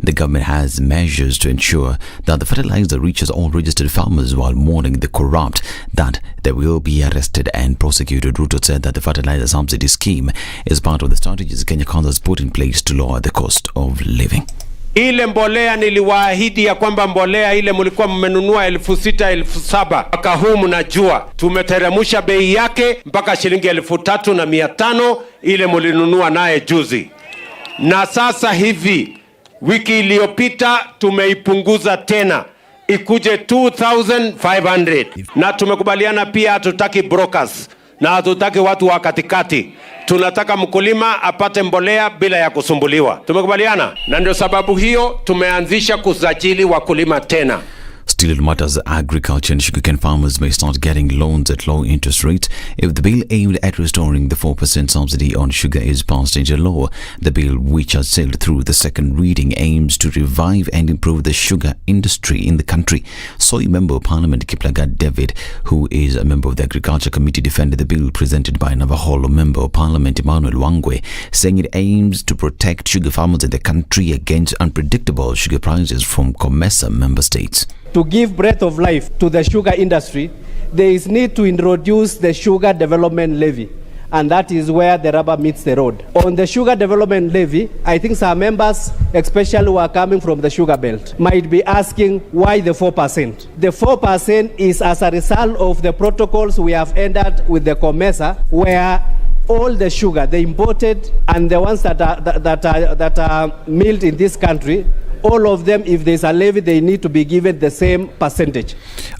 The government has measures to ensure that the fertilizer reaches all registered farmers while warning the corrupt that they will be arrested and prosecuted. Ruto said that the fertilizer subsidy scheme is part of the strategies Kenya Kwanza has put in place to lower the cost of living. Ile mbolea niliwaahidi ya kwamba mbolea ile mulikuwa mmenunua 6,000 7,000 mwaka huu mnajua tumeteremsha bei yake mpaka shilingi 3,500 ile mulinunua naye juzi. Na sasa hivi wiki iliyopita tumeipunguza tena ikuje 2,500 na tumekubaliana pia hatutaki brokers na hatutaki watu wa katikati. Tunataka mkulima apate mbolea bila ya kusumbuliwa. Tumekubaliana, na ndio sababu hiyo tumeanzisha kusajili wakulima tena. Still, in matters agriculture, and sugarcane farmers may start getting loans at low interest rates if the bill aimed at restoring the 4% subsidy on sugar is passed into law. The bill, which has sailed through the second reading, aims to revive and improve the sugar industry in the country. Soy Member of Parliament Kiplagat David, who is a member of the Agriculture Committee, defended the bill presented by Navajo Member of Parliament Emmanuel Wangwe, saying it aims to protect sugar farmers in the country against unpredictable sugar prices from COMESA member states. To give breath of life to the sugar industry, there is need to introduce the Sugar Development Levy, and that is where the rubber meets the road. On the Sugar Development Levy, I think some members, especially who are coming from the sugar belt, might be asking why the 4%. The 4% is as a result of the protocols we have entered with the COMESA, where all the sugar, the imported and the ones that are milled in this country, all of them, if there's a levy, they need to be given the same percentage.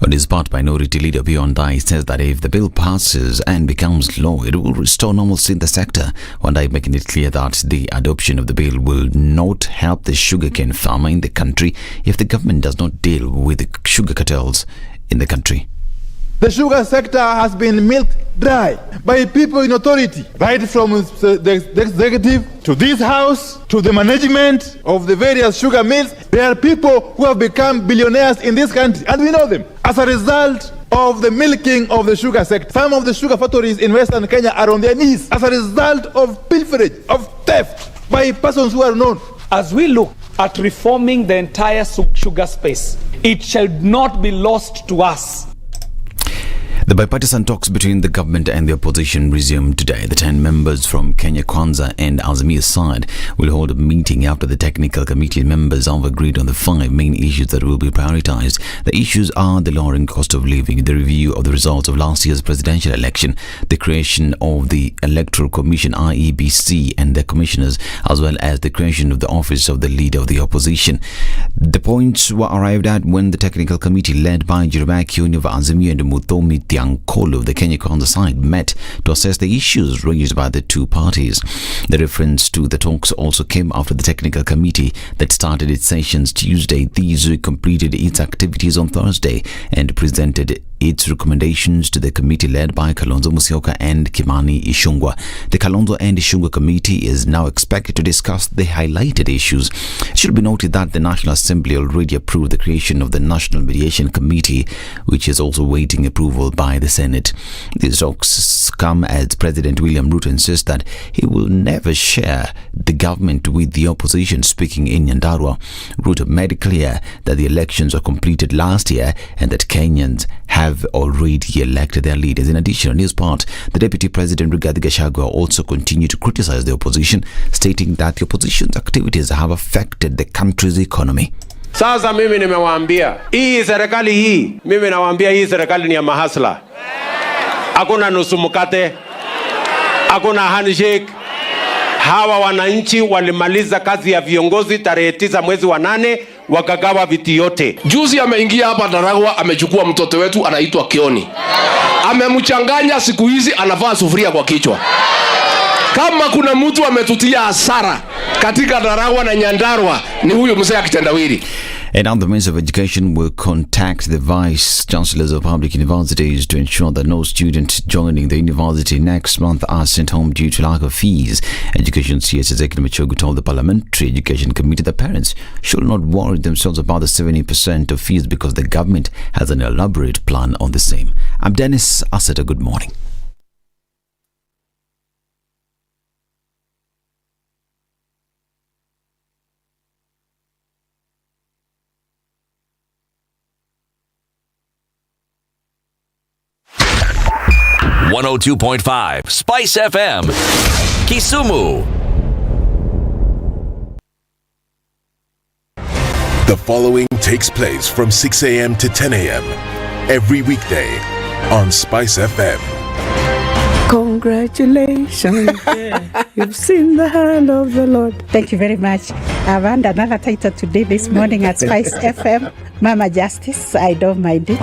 On his part, Minority Leader Beyond Dai says that if the bill passes and becomes law, it will restore normalcy in the sector. One Dai making it clear that the adoption of the bill will not help the sugarcane farmer in the country if the government does not deal with the sugar cartels in the country. The sugar sector has been milked dry by people in authority, right from the executive to this house to the management of the various sugar mills. There are people who have become billionaires in this country, and we know them as a result of the milking of the sugar sector. Some of the sugar factories in Western Kenya are on their knees as a result of pilferage, of theft by persons who are known. As we look at reforming the entire sugar space, it shall not be lost to us. The bipartisan talks between the government and the opposition resumed today. The 10 members from Kenya Kwanza and Azimia's side will hold a meeting after the technical committee members have agreed on the 5 main issues that will be prioritized. The issues are the lowering cost of living, the review of the results of last year's presidential election, the creation of the Electoral Commission IEBC and their commissioners, as well as the creation of the office of the leader of the opposition. The points were arrived at when the technical committee led by Jeremiah Kioni of Azimia and Muthomi Tiankolo of the Kenya Kwanza side met to assess the issues raised by the two parties. The reference to the talks also came after the technical committee that started its sessions Tuesday. These completed its activities on Thursday and presented its recommendations to the committee led by Kalonzo Musyoka and Kimani Ichung'wah. The Kalonzo and Ichung'wah committee is now expected to discuss the highlighted issues. It should be noted that the National Assembly already approved the creation of the National Mediation Committee, which is also waiting approval by the Senate. These talks come as President William Ruto insists that he will never share the government with the opposition. Speaking in Nyandarua, Ruto made it clear that the elections were completed last year and that Kenyans have already elected their leaders. In addition, on his part, the Deputy President Rigathi Gachagua also continued to criticize the opposition, stating that the opposition's activities have affected the country's economy. Sasa mimi nimewaambia hii serikali hii, mimi nawaambia hii serikali ni ya mahasla. Hakuna nusu mkate, hakuna handshake. Hawa wananchi walimaliza kazi ya viongozi tarehe 9 mwezi wa 8, wakagawa viti yote. Juzi ameingia hapa Daragwa, amechukua mtoto wetu anaitwa Kioni. Amemchanganya, siku hizi anavaa sufuria kwa kichwa. Kama kuna mtu ametutia hasara katika Daragwa na Nyandarua ni huyu mzee kitendawili. And now the Minister of Education will contact the Vice Chancellors of Public Universities to ensure that no student joining the university next month are sent home due to lack of fees. Education CS Executive Machogu told the Parliamentary Education Committee that parents should not worry themselves about the 70% of fees because the government has an elaborate plan on the same. I'm Dennis Aseta. Good morning. 102.5 Spice FM, Kisumu. The following takes place from 6 a.m. to 10 a.m. every weekday on Spice FM. Congratulations. You've seen the hand of the Lord. Thank you very much. I've earned another title today this morning at Spice FM. Mama Justice, I don't mind it.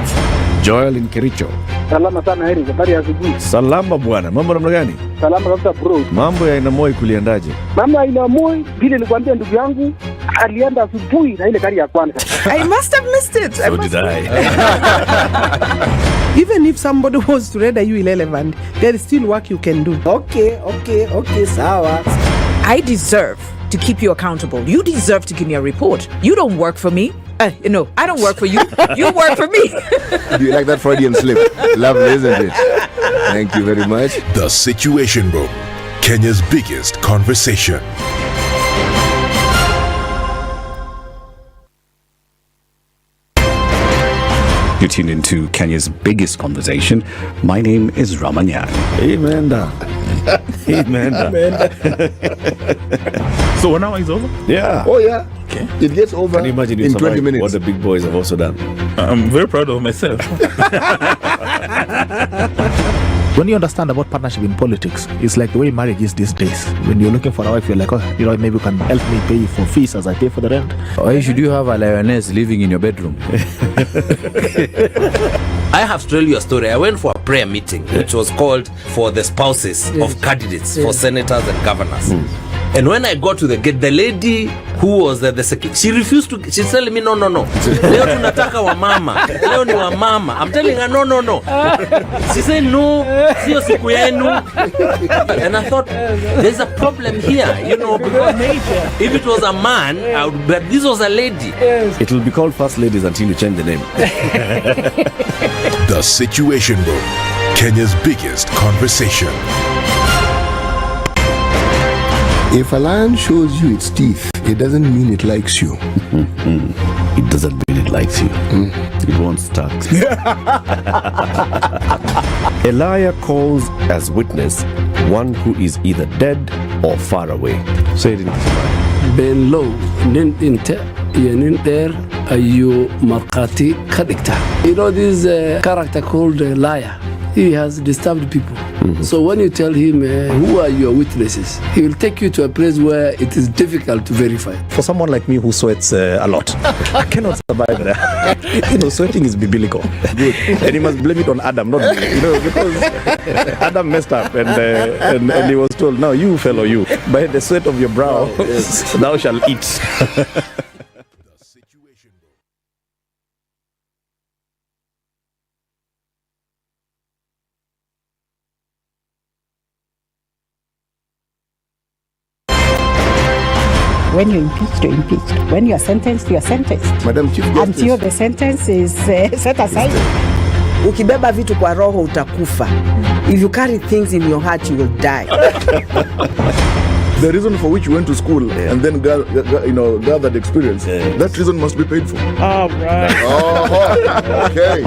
Joel in Kericho. Salama sana Heri, habari ya asubuhi. Salama bwana, mambo namna gani? Salama kabisa bro. Mambo ya Aina Moi kuliendaje? Mambo ya Aina Moi, vile nilikwambia ndugu yangu, alienda asubuhi na ile gari ya kwanza. I must have missed it. So did I. Even if somebody was to render you irrelevant, there is still work you can do. Okay, sawa. I deserve to keep you accountable. You deserve to give me a report. You don't work for me. No, I don't work for you. You work for me. Do you like that Freudian slip? Lovely, isn't it? Thank you very much. The Situation Room, Kenya's biggest conversation. You tune into Kenya's biggest conversation. My name is Ramanyang. Amen. Amen. So 1 hour is over? Yeah. Oh yeah. Okay. It gets over. Can you imagine in 20 minutes what the big boys have also done? I'm very proud of myself. When you understand about partnership in politics, it's like the way marriage is these days. When you're looking for a wife, you're like, oh, maybe you can help me pay for fees as I pay for the rent. Why should you have a lioness living in your bedroom? I have to tell you a story. I went for a prayer meeting, which was called for the spouses of candidates for senators and governors. And when I got to the gate, the lady who was the secretary, she refused to. She's telling me, no. Leo tunataka wa mama. Leo ni wa mama. I'm telling her, no. She said, no, sio siku yenu. And I thought, there's a problem here, because if it was a man, but this was a lady. It will be called First Ladies until you change the name. The Situation Room, Kenya's biggest conversation. If a lion shows you its teeth, it doesn't mean it likes you. It doesn't mean it likes you. It won't start. A liar calls as witness one who is either dead or far away. Say it in Kiswahili. Ben low, nin inte, nin there, ayu markati kadikta. You know this character called liar. He has disturbed people. So when you tell him who are your witnesses, he will take you to a place where it is difficult to verify. For someone like me who sweats a lot, I cannot survive that. Sweating is biblical. Good. And he must blame it on Adam, not me. Because Adam messed up and he was told, now you fellow you, by the sweat of your brow, thou shalt eat. When you're impeached, you're impeached. When you're sentenced, you're sentenced. Madam Chief Justice. Until the sentence is set aside. Ukibeba vitu kwa roho utakufa. If you carry things in your heart, you will die. The reason for which you went to school and then gathered experience, that reason must be paid for. Oh, right. Okay.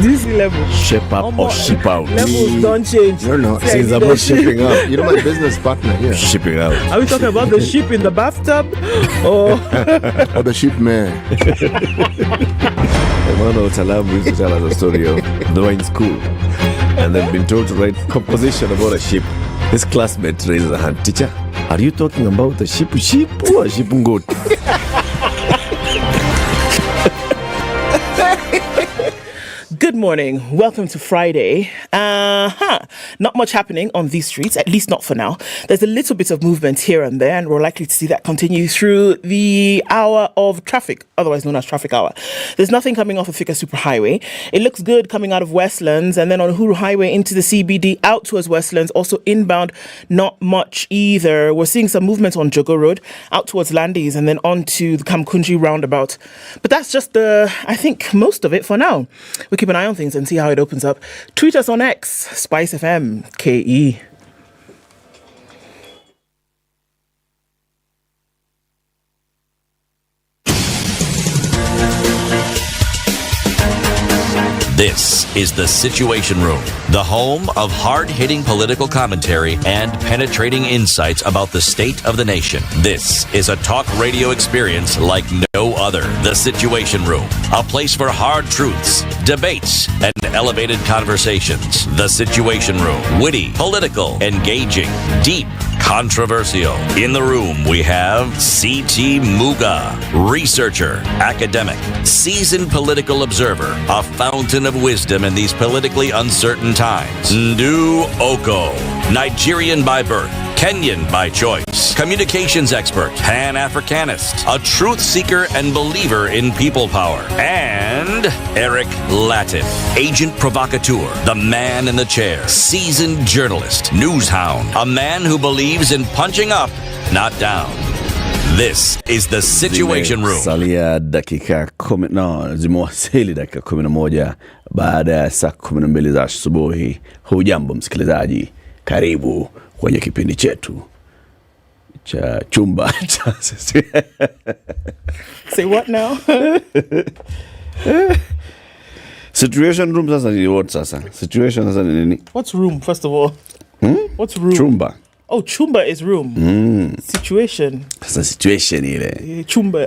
This level. Shape up or ship out. Levels don't change. No. Since I'm not shipping up. You're my business partner here. Shipping out. Are we talking about the sheep in the bathtub? Or the sheep man? Emmanuel Talabu used to tell us a story of they were in school and they've been told to write composition about a sheep. His classmate raises a hand. Teacher, are you talking about a sheep or a sheep goat? Good morning. Welcome to Friday. Not much happening on these streets, at least not for now. There's a little bit of movement here and there, and we're likely to see that continue through the hour of traffic, otherwise known as traffic hour. There's nothing coming off of Thika Superhighway. It looks good coming out of Westlands, and then on Uhuru Highway into the CBD out towards Westlands, also inbound, not much either. We're seeing some movement on Jogo Road out towards Landis and then on to the Kamkunji roundabout. But that's just I think most of it for now. We'll keep an eye on things and see how it opens up. Tweet us on X, Spice FM, KE. This is The Situation Room, the home of hard-hitting political commentary and penetrating insights about the state of the nation. This is a talk radio experience like no other. The Situation Room, a place for hard truths, debates, and elevated conversations. The Situation Room, witty, political, engaging, deep, controversial. In the room, we have C.T. Muga, researcher, academic, seasoned political observer, a fountain of wisdom in these politically uncertain times. Ndu Okoh, Nigerian by birth, Kenyan by choice, communications expert, Pan-Africanist, a truth seeker and believer in people power, and Eric Latiff, agent provocateur, the man in the chair, seasoned journalist, news hound, a man who believes in punching up, not down. This is The Situation Room. Salia dakika zimewasili dakika 11 baada ya saa 12 za asubuhi. Hujambo msikilizaji, karibu kwenye kipindi chetu cha chumba cha Say what now? Situation room sasa ni what sasa? Situation sasa ni nini? What's room first of all? What's room? Chumba. Oh, chumba is room. Situation. Sasa situation ile. Chumba.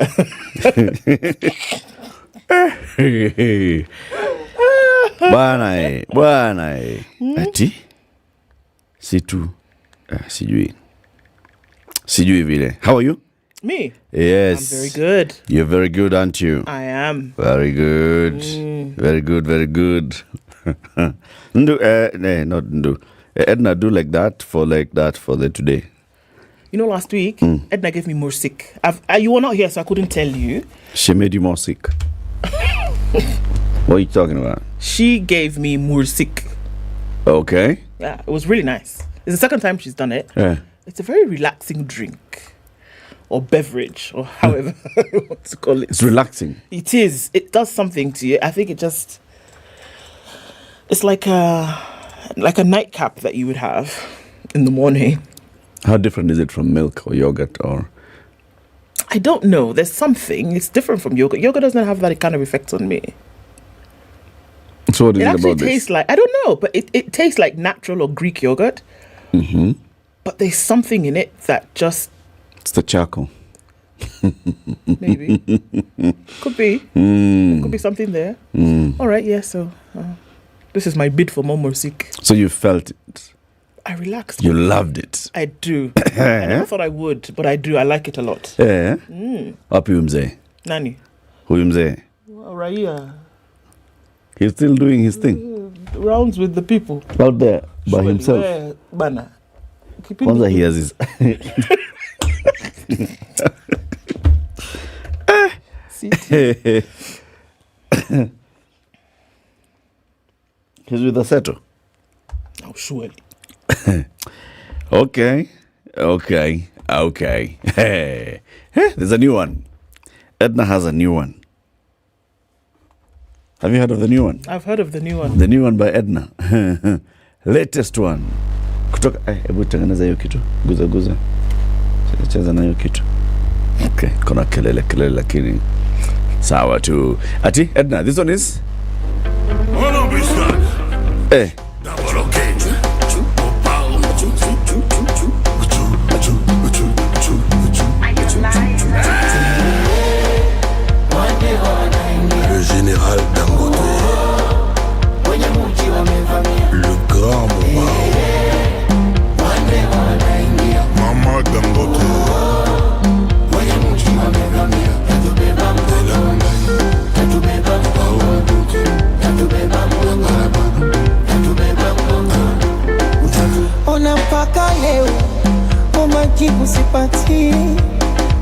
Bwana. Ati? Sijui vile. How are you? Me? Yes. I'm very good. You're very good, aren't you? I am. Very good. Very good. Not Ndu. Ednah, do like that for the today. You know, last week, Ednah gave me more sick. You were not here, so I couldn't tell you. She made you more sick. What are you talking about? She gave me more sick. Okay. Yeah, it was really nice. It's the second time she's done it. Yeah. It's a very relaxing drink. Or beverage, or however you want to call it. It's relaxing. It is. It does something to you. I think it's like a nightcap that you would have in the morning. How different is it from milk or yogurt or? I don't know. There's something. It's different from yogurt. Yogurt doesn't have that kind of effect on me. So what is it actually about tastes this? like, I don't know, but it tastes like natural or Greek yogurt. Mm-hmm. But there's something in it that just... It's the charcoal. Maybe. Could be. Could be something there. All right, yeah, so this is my bid for more sick. So you felt it? I relaxed. You loved it? I do. I never thought I would, but I do. I like it a lot. Yeah? Wapi mzee? Nani? Huyu mzee? Raia. He's still doing his thing? Rounds with the people. Out there, by himself? Bana. Kwanza he has his... He's with Aseto? Oh, surely. Okay. Hey, there's a new one. Ednah has a new one. Have you heard of the new one? I've heard of the new one. The new one by Ednah. Latest one. Kutoka, hebu tengeneza hiyo kitu. Guza. Cheza na hiyo kitu. Okay, kuna kelele lakini sawa tu. Ati, Ednah, this one is? Le général Dangote, le grand Mama Dangote, ona mpaka leo majibu sipati,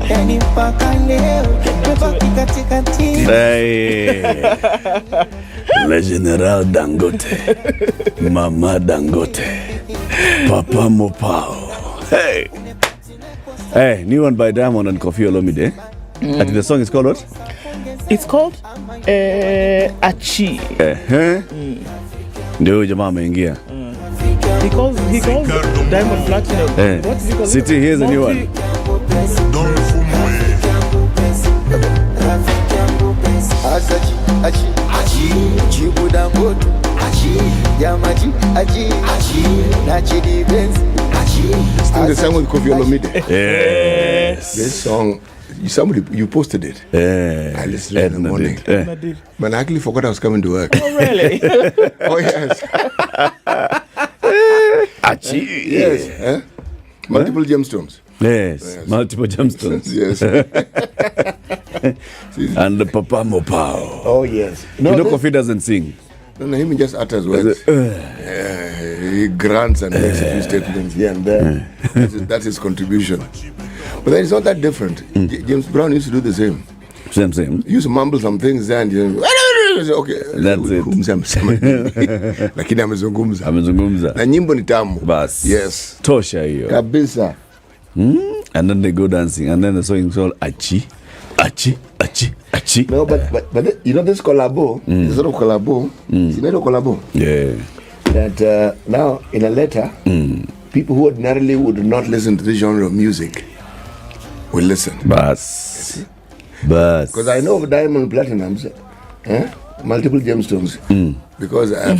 yani mpaka leo mebaki katikati. Hey. Le General Dangote, Mama Dangote, Papa Mopao. Hey, new one by Diamond and Koffi Olomide. I think the song is called what? It's called Achi. Ndio jamaa ameingia. He calls Diamond Platinum. What did he call City, here's a new one. Achi, jibu Dangote. Achi, Nachi Benz, Still the song with Kofi Olomide. Yes. This song, you posted it. I listened in the morning. But I actually forgot I was coming to work. Oh, really? Oh, yes. Achi. Yes. Multiple gemstones. Yes. Multiple gemstones. Yes. And the Papa Mopao. Oh, yes. Kofi doesn't sing. No, he just utters words. He grants and makes a few statements here and there. That's his contribution. But then it's not that different. James Brown used to do the same. Same. He used to mumble some things and okay. That's it. Lakini amezungumza. Na nyimbo ni tamu. Bas. Yes. Tosha hiyo. Kabisa. And then they go dancing and then the song is called Achi. Achi. No, but you know this collabo, this sort of collabo, it's made of collabo. Yeah. That now in a letter, people who ordinarily would not listen to this genre of music will listen. Bas. Because I know of diamond platinums, multiple gemstones. Because I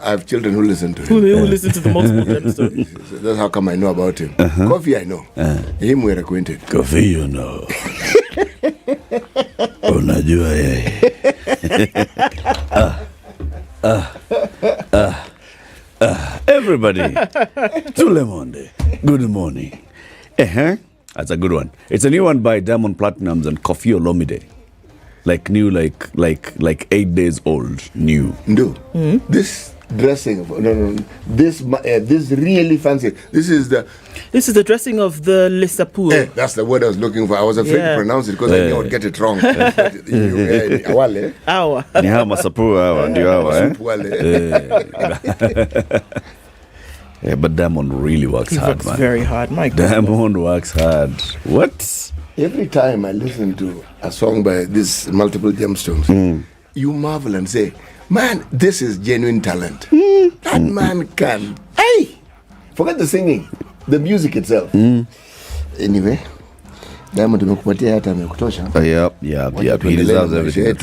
have children who listen to him. Who listen to the multiple gemstones? So that's how come I know about him. Kofi I know. Him we're acquainted. Kofi you know. Unajua yeye. Everybody. Tule monde. Good morning. That's a good one. It's a new one by Diamond Platnumz and Kofi Olomide. Like new, like 8 days old. New. No. This dressing, this really fancy. This is the dressing of the Lisapur. That's the word I was looking for. I was afraid to pronounce it because I knew I would get it wrong. Awa. Ni hawa Masapur hawa ndio hawa Yeah, but Diamond really works hard, works man. Very hard, my God. Diamond works hard. What? Every time I listen to a song by these multiple gemstones, you marvel and say, man, this is genuine talent. That man can. Hey! Forget the singing, the music itself. Anyway, Diamond tumekupatia hata amekutosha. Yep. He deserves everything.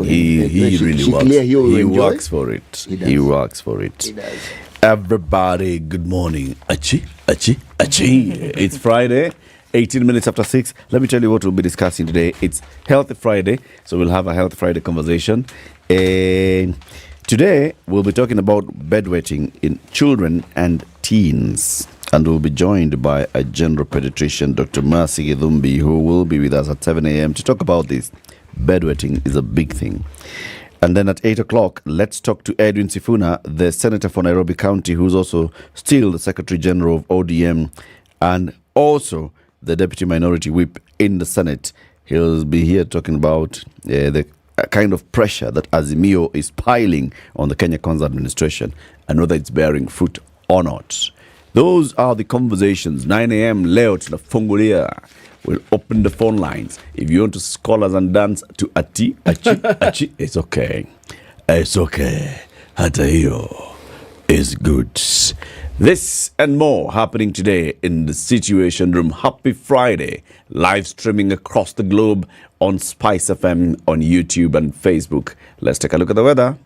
He really works. He works for it. He works for it. He does. Everybody, good morning. Achi. It's Friday. 18 minutes after 6. Let me tell you what we'll be discussing today. It's Healthy Friday, so we'll have a Healthy Friday conversation. And today, we'll be talking about bedwetting in children and teens. And we'll be joined by a general pediatrician, Dr. Mercy Githumbi, who will be with us at 7 a.m. to talk about this. Bedwetting is a big thing. And then at 8 o'clock, let's talk to Edwin Sifuna, the Senator for Nairobi County, who's also still the Secretary General of ODM and also the Deputy Minority Whip in the Senate. He'll be here talking about the kind of pressure that Azimio is piling on the Kenya Kwanza administration and whether it's bearing fruit or not. Those are the conversations. 9 a.m. Leo tunafungulia. We'll open the phone lines. If you want to call us and dance to Achi, it's okay. It's okay. Hata hiyo is good. This and more happening today in the Situation Room. Happy Friday. Live streaming across the globe on Spice FM, on YouTube and Facebook. Let's take a look at the weather.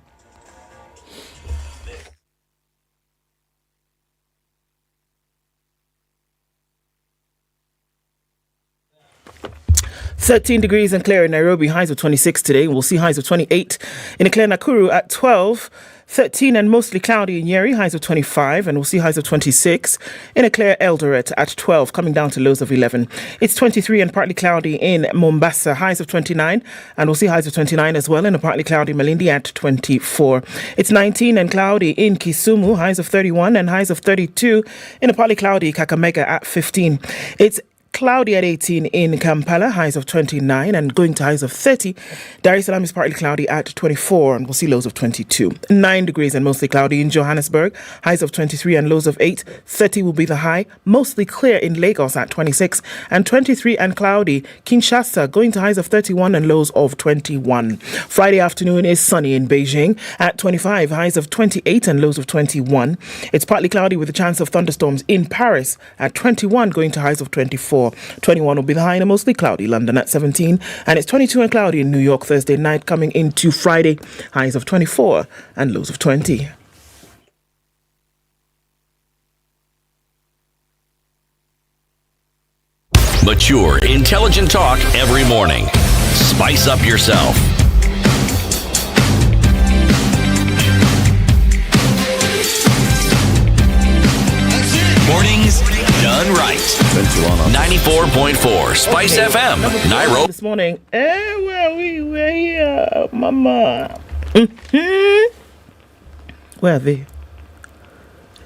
"13 degrees and clear in Nairobi, highs of 26 today. We'll see highs of 28 in a clear Nakuru at 12. 13 and mostly cloudy in Nyeri, highs of 25, and we'll see highs of 26 in a clear Eldoret at 12, coming down to lows of 11. It's 23 and partly cloudy in Mombasa, highs of 29, and we'll see highs of 29 as well in a partly cloudy Malindi at 24. It's 19 and cloudy in Kisumu, highs of 31 and highs of 32 in a partly cloudy Kakamega at 15. It's cloudy at 18 in Kampala, highs of 29 and going to highs of 30. Dar es Salaam is partly cloudy at 24 and we'll see lows of 22. 9 degrees and mostly cloudy in Johannesburg, highs of 23 and lows of 8. 30 will be the high, mostly clear in Lagos at 26 and 23 and cloudy. Kinshasa going to highs of 31 and lows of 21. Friday afternoon is sunny in Beijing at 25, highs of 28 and lows of 21. It's partly cloudy with a chance of thunderstorms in Paris at 21 going to highs of 24. 21 will be the high in a mostly cloudy London at 17, and it's 22 and cloudy in New York Thursday night coming into Friday, highs of 24 and lows of 20. Mature, intelligent talk every morning. Spice up yourself. Mornings done right. 94.4 Spice FM, Nairobi. This morning, where we here, Mama. Where are they?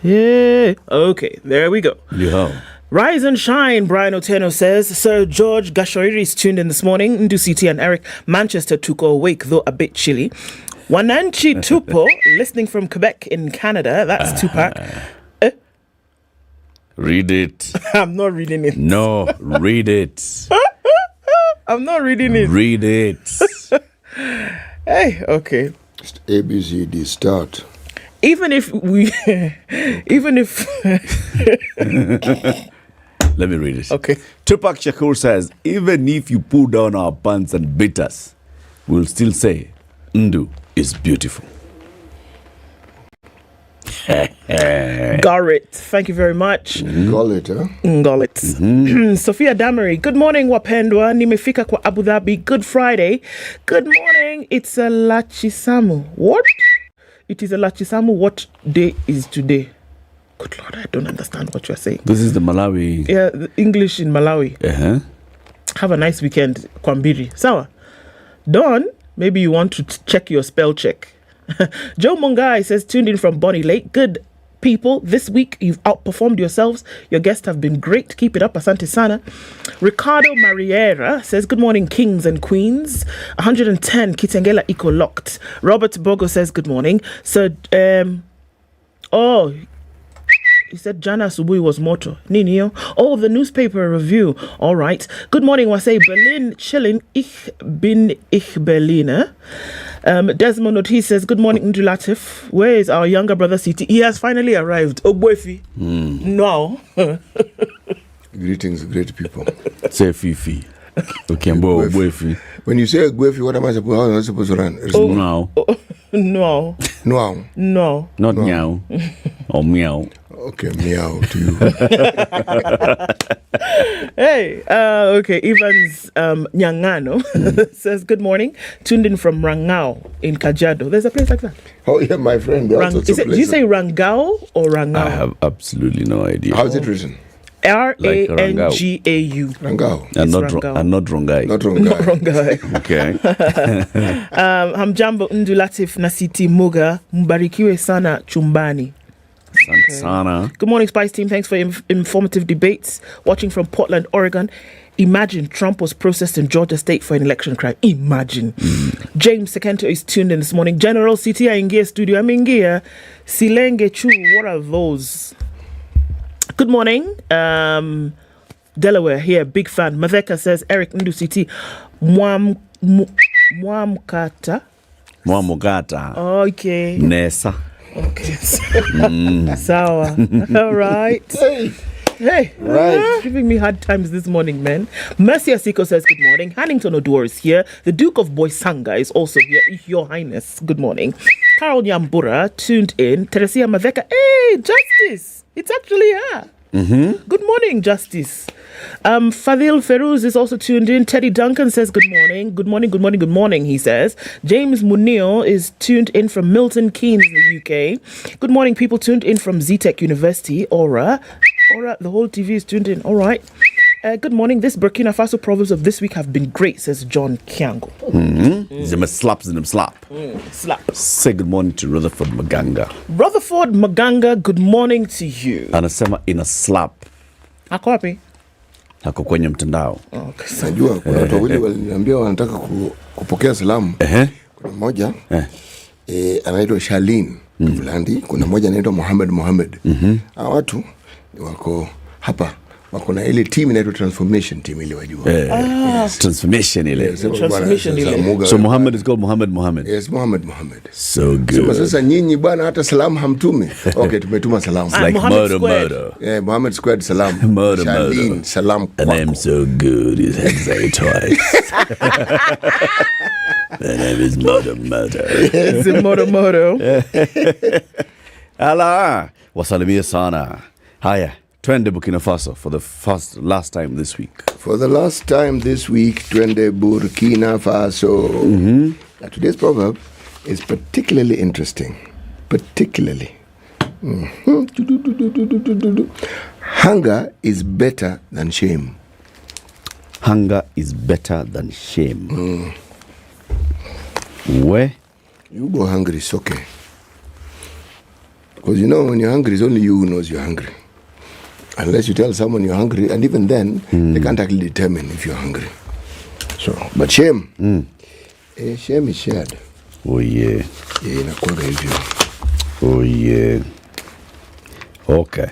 Yeah. Okay, there we go. Yeah. Rise and shine, Brian Oteno says. Sir George Gashoiri is tuned in this morning. Ndu CT and Eric. Manchester took awake, though a bit chilly. Wananchi Tupo, listening from Quebec in Canada. That's Tupac. Read it. I'm not reading it. No, read it. I'm not reading it. Read it. Hey, okay. Just ABCD start. Even if we, Let me read it. Okay. Tupac Shakur says, even if you pull down our pants and beat us, we'll still say, Ndu is beautiful. Garrett, thank you very much. Garrett, huh? Garrett. Sophia Damery, good morning, Wapendwa. Nimefika kwa Abu Dhabi. Good Friday. Good morning. It's a Lachisamu. What? It is a Lachisamu. What day is today? Good Lord, I don't understand what you're saying. This is the Malawi. Yeah, the English in Malawi. Uh-huh. Have a nice weekend, Kwambiri. Sawa. Dawn, maybe you want to check your spell check. Joe Mungai says, tuned in from Bonnie Lake. Good people, this week you've outperformed yourselves. Your guests have been great. Keep it up, asante sana. Ricardo Mariera says, good morning, kings and queens. 110, Kitengela Eco Locked. Robert Bogo says, good morning. So, he said Jana Subui was moto. Ninio. Oh, the newspaper review. All right. Good morning, Wasei Berlin. Chilling. Ich bin Berliner. Desmond Oti says, good morning, Ndu Latiff. Where is our younger brother CT? He has finally arrived. Oh, boyfi. No. Greetings, great people. Say Fifi. Okay, boyfi. When you say Gwefi, what am I supposed to run? No. No. Not meow. Or meow. Okay, meow to you. Hey, okay. Evans Nyangano says, good morning. Tuned in from Rangao in Kajiado. There's a place like that. Oh, yeah, my friend. Do you say Rangao or Rangao? I have absolutely no idea. How is it written? Rangau. Rangau. And not Rongai. Not Rongai. Okay. Hamjambo Ndu Latiff na City Muga. Mbarikiwe sana chumbani. Sana. Good morning, Spice Team. Thanks for informative debates. Watching from Portland, Oregon. Imagine Trump was processed in Georgia State for an election crime. Imagine. James Sekento is tuned in this morning. General CT Aingia Studio. Amingia. Silenge Chu. What are those? Good morning. Delaware here. Big fan. Maveka says, Eric Ndu CT. Mwamkata. Okay. Nessa. Okay. Sawa. All right. Hey, right. Giving me hard times this morning, man. Mercy Asiko says, good morning. Hannington Odor is here. The Duke of Boisanga is also here. Your Highness, good morning. Carol Nyambura tuned in. Teresia Maveka. Hey, Justice. It's actually her. Good morning, Justice. Fadil Feruz is also tuned in. Teddy Duncan says good morning. Good morning, he says. James Munio is tuned in from Milton Keynes in the UK. Good morning, people tuned in from ZTech University. Aura, the whole TV is tuned in. All right. Good morning. This Burkina Faso proverbs of this week have been great, says John Kiango. Them slap. Slap. Say good morning to Rutherford Maganga. Rutherford Maganga, good morning to you. Anasema in a slap. Ako wapi? Ako kwenye mtandao. Najua kuna watu wawili waliniambia wanataka kupokea salamu. Kuna mmoja anaitwa Shalin Mlandi, kuna mmoja anaitwa Mohamed. Hao watu wako hapa. Wako na ile team inaitwa transformation team ile wajua. Yes. Transformation ile. So Mohammed is called Mohammed. Yes, Mohammed. So good. So sasa nyinyi bwana hata salamu hamtumi. Okay, tumetuma salamu. Like murder. Yeah, Mohammed Squad salamu. Murder. Salam. The name so good. He's had to say it twice. The name is murder. It's murder. Ala, wasalimia sana. Haya. Twende Burkina Faso for the last time this week. For the last time this week, Twende Burkina Faso. Now, today's proverb is particularly interesting. Particularly. Hunger is better than shame. Hunger is better than shame. Where? You go hungry, it's okay. Because when you're hungry, it's only you who knows you're hungry. Unless you tell someone you're hungry, and even then, they can't actually determine if you're hungry. So, but shame. Shame is shared. Oh, yeah. Inakuwaga hivyo. Oh, yeah. Okay.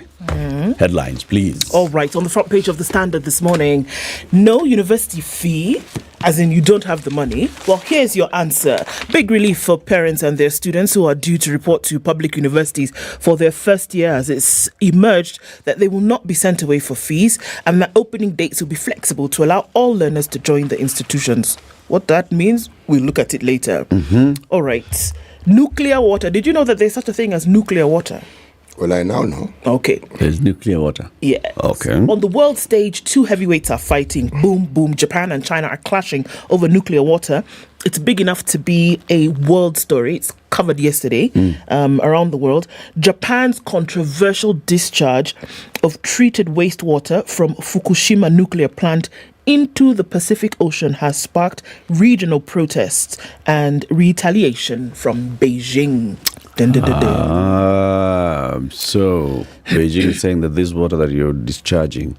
Headlines, please. All right, on the front page of the Standard this morning, no university fee, as in you don't have the money. Well, here's your answer. Big relief for parents and their students who are due to report to public universities for their first year, as it's emerged that they will not be sent away for fees and that opening dates will be flexible to allow all learners to join the institutions. What that means, we'll look at it later. All right. Nuclear water. Did you know that there's such a thing as nuclear water? Well, I now know. Okay. There's nuclear water. Yes. Okay. On the world stage, two heavyweights are fighting. Boom, boom. Japan and China are clashing over nuclear water. It's big enough to be a world story. It's covered yesterday around the world. Japan's controversial discharge of treated wastewater from Fukushima nuclear plant into the Pacific Ocean has sparked regional protests and retaliation from Beijing. So Beijing is saying that this water that you're discharging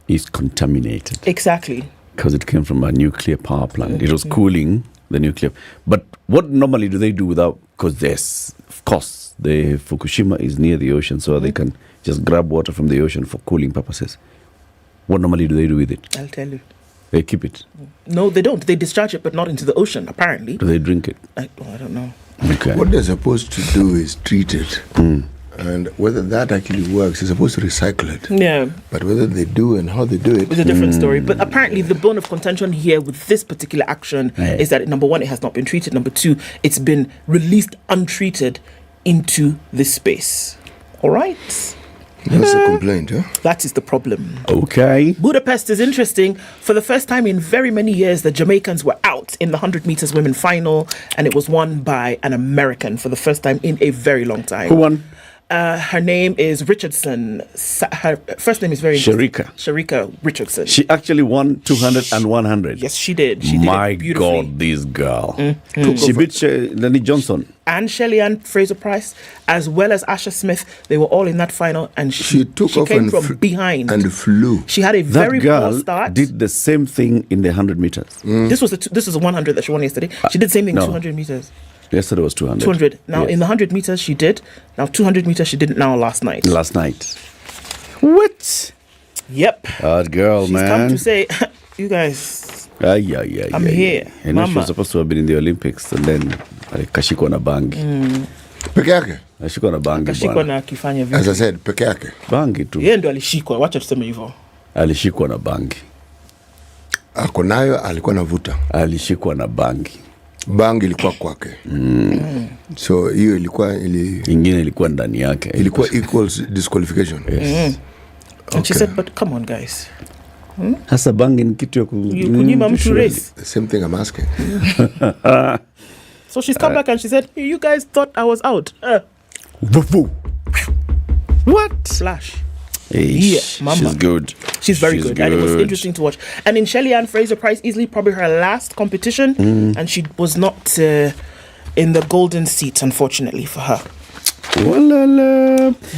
is contaminated. Exactly. Because it came from a nuclear power plant. It was cooling the nuclear. But what normally do they do without, because there's, of course, the Fukushima is near the ocean, so they can just grab water from the ocean for cooling purposes. What normally do they do with it? I'll tell you. They keep it? No, they don't. They discharge it, but not into the ocean, apparently. Do they drink it? I don't know. Okay. What they're supposed to do is treat it. And whether that actually works, they're supposed to recycle it. Yeah. But whether they do and how they do it is a different story. But apparently the bone of contention here with this particular action is that, number one, it has not been treated. Number two, it's been released untreated into this space. All right? That's a complaint, huh? That is the problem. Okay. Budapest is interesting. For the first time in very many years, the Jamaicans were out in the 100 meters women final, and it was won by an American for the first time in a very long time. Who won? Her name is Richardson. Her first name is very Sharika Richardson. She actually won 200 and 100. Yes, she did. My God, this girl. She beat Lenny Johnson. And Shelly-Ann Fraser-Price, as well as Asha Smith. They were all in that final, and she came from behind and flew. She had a very poor start. That girl did the same thing in the 100 meters. This was a 100 that she won yesterday. She did the same thing in 200 meters. Yesterday was 200. 200. Now, in the 100 meters, she did. Now, 200 meters, she didn't now last night. What? Yep. That girl, She's come to say, you guys, I'm here. And she was supposed to have been in the Olympics, and then kashikwa na bangi. Peke yake? Kashikwa na bangi. Kashikwa na akifanya vitu. As I said, peke yake. Bangi tu. Yeye ndo alishikwa, wacha tuseme hivyo. Alishikwa na bangi. Ako nayo, alikuwa navuta. Alishikwa na bangi. Bangi ilikuwa kwake. So hiyo ilikuwa ingine ilikuwa ndani yake. Ilikuwa equals disqualification. Yes. And she said, but come on guys. Hasa bangi ni kitu ya kunyima mtu race. The same thing I'm asking. So she's come back and she said, hey, you guys thought I was out. What? Flash. Hey, yeah, mama. She's good. She's very good. And it was interesting to watch. And in Shelly-Ann Fraser-Price, easily probably her last competition, and she was not in the golden seat, unfortunately, for her.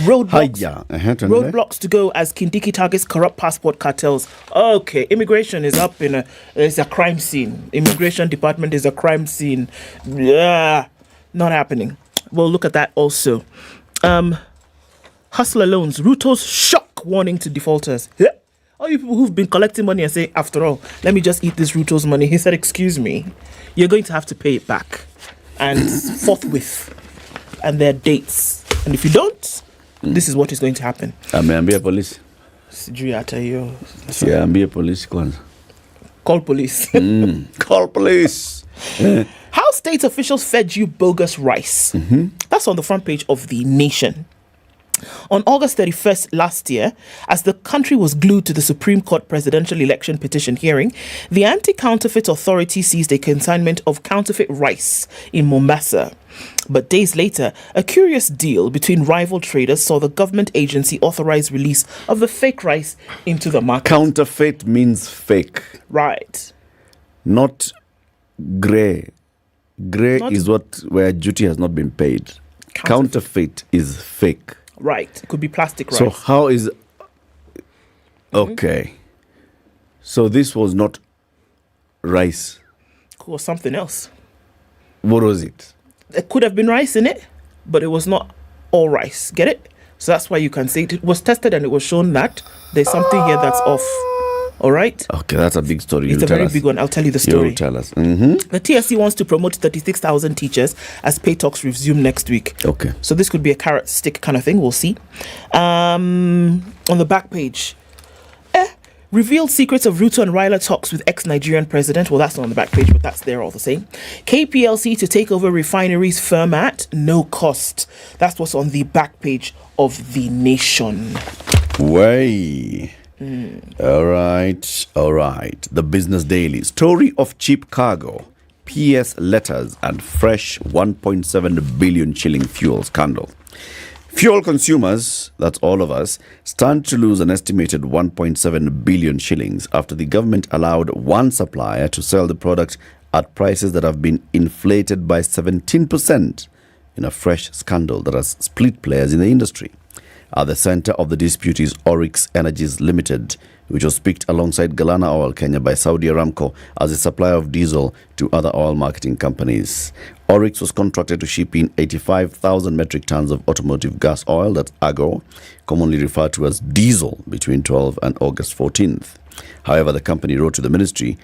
Roadblocks to go as Kindiki targets corrupt passport cartels. Okay, immigration is up it's a crime scene. Immigration department is a crime scene. Yeah, not happening. We'll look at that also. Hustler loans, Ruto's shock warning to defaulters. Yeah. All you people who've been collecting money and say, after all, let me just eat this Ruto's money. He said, excuse me, you're going to have to pay it back. And forthwith. And there are dates. And if you don't, this is what is going to happen. Ameambia police. Sijui hata hiyo. Yeah, ambia police kwanza. Call police. Call police. How state officials fed you bogus rice. That's on the front page of The Nation. On August 31st last year, as the country was glued to the Supreme Court presidential election petition hearing, the Anti-Counterfeit Authority seized a consignment of counterfeit rice in Mombasa. But days later, a curious deal between rival traders saw the government agency authorize release of the fake rice into the market. Counterfeit means fake. Right. Not grey. Grey is where duty has not been paid. Counterfeit is fake. Right. It could be plastic rice. So how is... Okay. So this was not rice. Or something else. What was it? There could have been rice in it, but it was not all rice. Get it? So that's why you can say it was tested and it was shown that there's something here that's off. All right? Okay, that's a big story. It's a very big one. I'll tell you the story. You'll tell us. Mm-hmm. The TSC wants to promote 36,000 teachers as pay talks resume next week. Okay. So this could be a carrot stick kind of thing. We'll see. On the back page, revealed secrets of Ruto and Raila talks with ex-Nigerian president. Well, that's not on the back page, but that's there all the same. KPLC to take over refineries firm at no cost. That's what's on the back page of The Nation. Way. All right. The Business Daily. Story of cheap cargo, PS letters, and fresh 1.7 billion shilling fuel scandal. Fuel consumers, that's all of us, stand to lose an estimated 1.7 billion shillings after the government allowed one supplier to sell the product at prices that have been inflated by 17% in a fresh scandal that has split players in the industry. At the center of the dispute is Oryx Energies Limited, which was picked alongside Galana Oil Kenya by Saudi Aramco as a supplier of diesel to other oil marketing companies. Oryx was contracted to ship in 85,000 metric tons of automotive gas oil, that's AGO, commonly referred to as diesel, between 12 and August 14th. However, the company wrote to the ministry